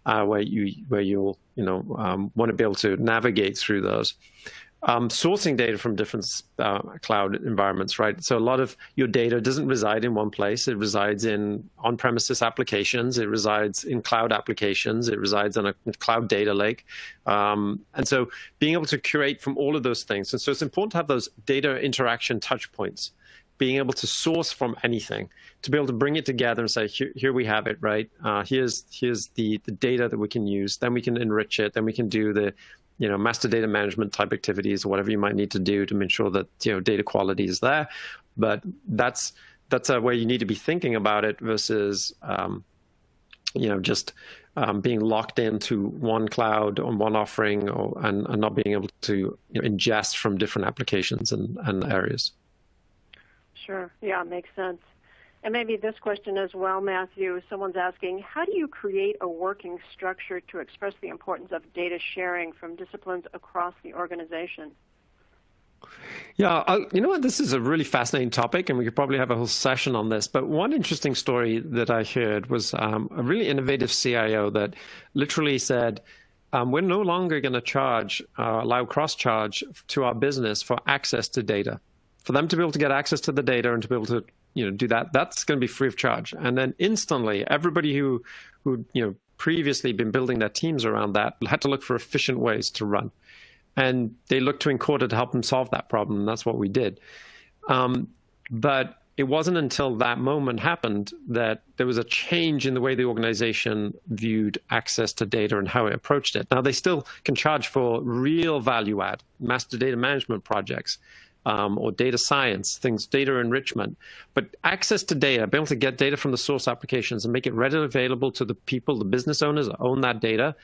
where you'll want to be able to navigate through those. Sourcing data from different cloud environments, right? So a lot of your data doesn't reside in one place. It resides in on-premises applications. It resides in cloud applications. It resides on a cloud data lake. And so being able to curate from all of those things. And so it's important to have those data interaction touch points, being able to source from anything, to be able to bring it together and say, here we have it, right? Here's the data that we can use. Then we can enrich it. Then we can do the master data management type activities or whatever you might need to do to make sure that data quality is there. But that's where you need to be thinking about it versus just being locked into one cloud on one offering and not being able to ingest from different applications and areas. Sure. Yeah, makes sense. And maybe this question as well, Matthew. Someone's asking, how do you create a working structure to express the importance of data sharing from disciplines across the organization? Yeah, you know what? This is a really fascinating topic, and we could probably have a whole session on this. But one interesting story that I heard was a really innovative CIO that literally said, we're no longer going to allow cross-charge to our business for access to data. For them to be able to get access to the data and to be able to do that, that's going to be free of charge. And then instantly, everybody who previously been building their teams around that had to look for efficient ways to run. And they looked to Incorta to help them solve that problem, and that's what we did. But it wasn't until that moment happened that there was a change in the way the organization viewed access to data and how it approached it. Now, they still can charge for real value add, master data management projects, or data science, data enrichment. But access to data, being able to get data from the source applications and make it readily available to the people, the business owners that own that data,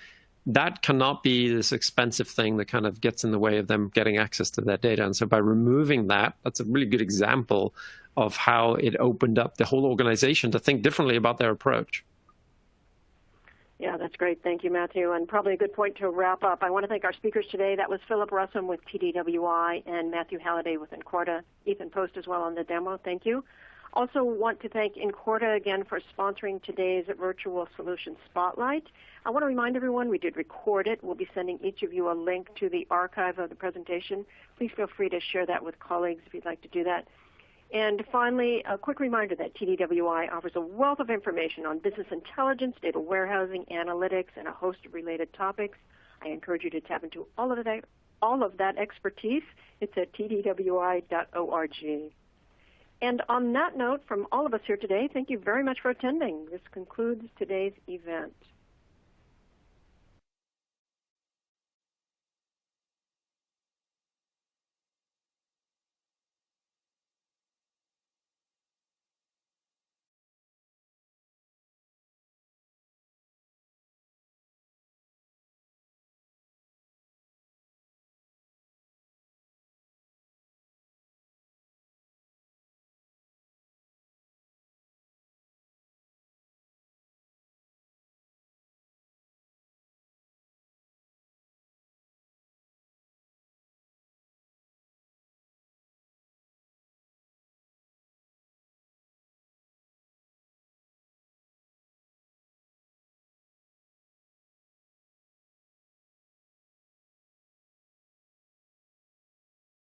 that cannot be this expensive thing that kind of gets in the way of them getting access to that data. And so by removing that, that's a really good example of how it opened up the whole organization to think differently about their approach. Yeah, that's great. Thank you, Matthew. And probably a good point to wrap up. I want to thank our speakers today. That was Philip Russum with TDWI and Matthew Halliday with Incorta. Ethan Post as well on the demo. Thank you. Also want to thank Incorta again for sponsoring today's Virtual Solutions Spotlight. I want to remind everyone we did record it. We'll be sending each of you a link to the archive of the presentation. Please feel free to share that with colleagues if you'd like to do that. And finally, a quick reminder that TDWI offers a wealth of information on business intelligence, data warehousing, analytics, and a host of related topics. I encourage you to tap into all of that expertise. It's at tdwi.org. And on that note, from all of us here today, thank you very much for attending. This concludes today's event.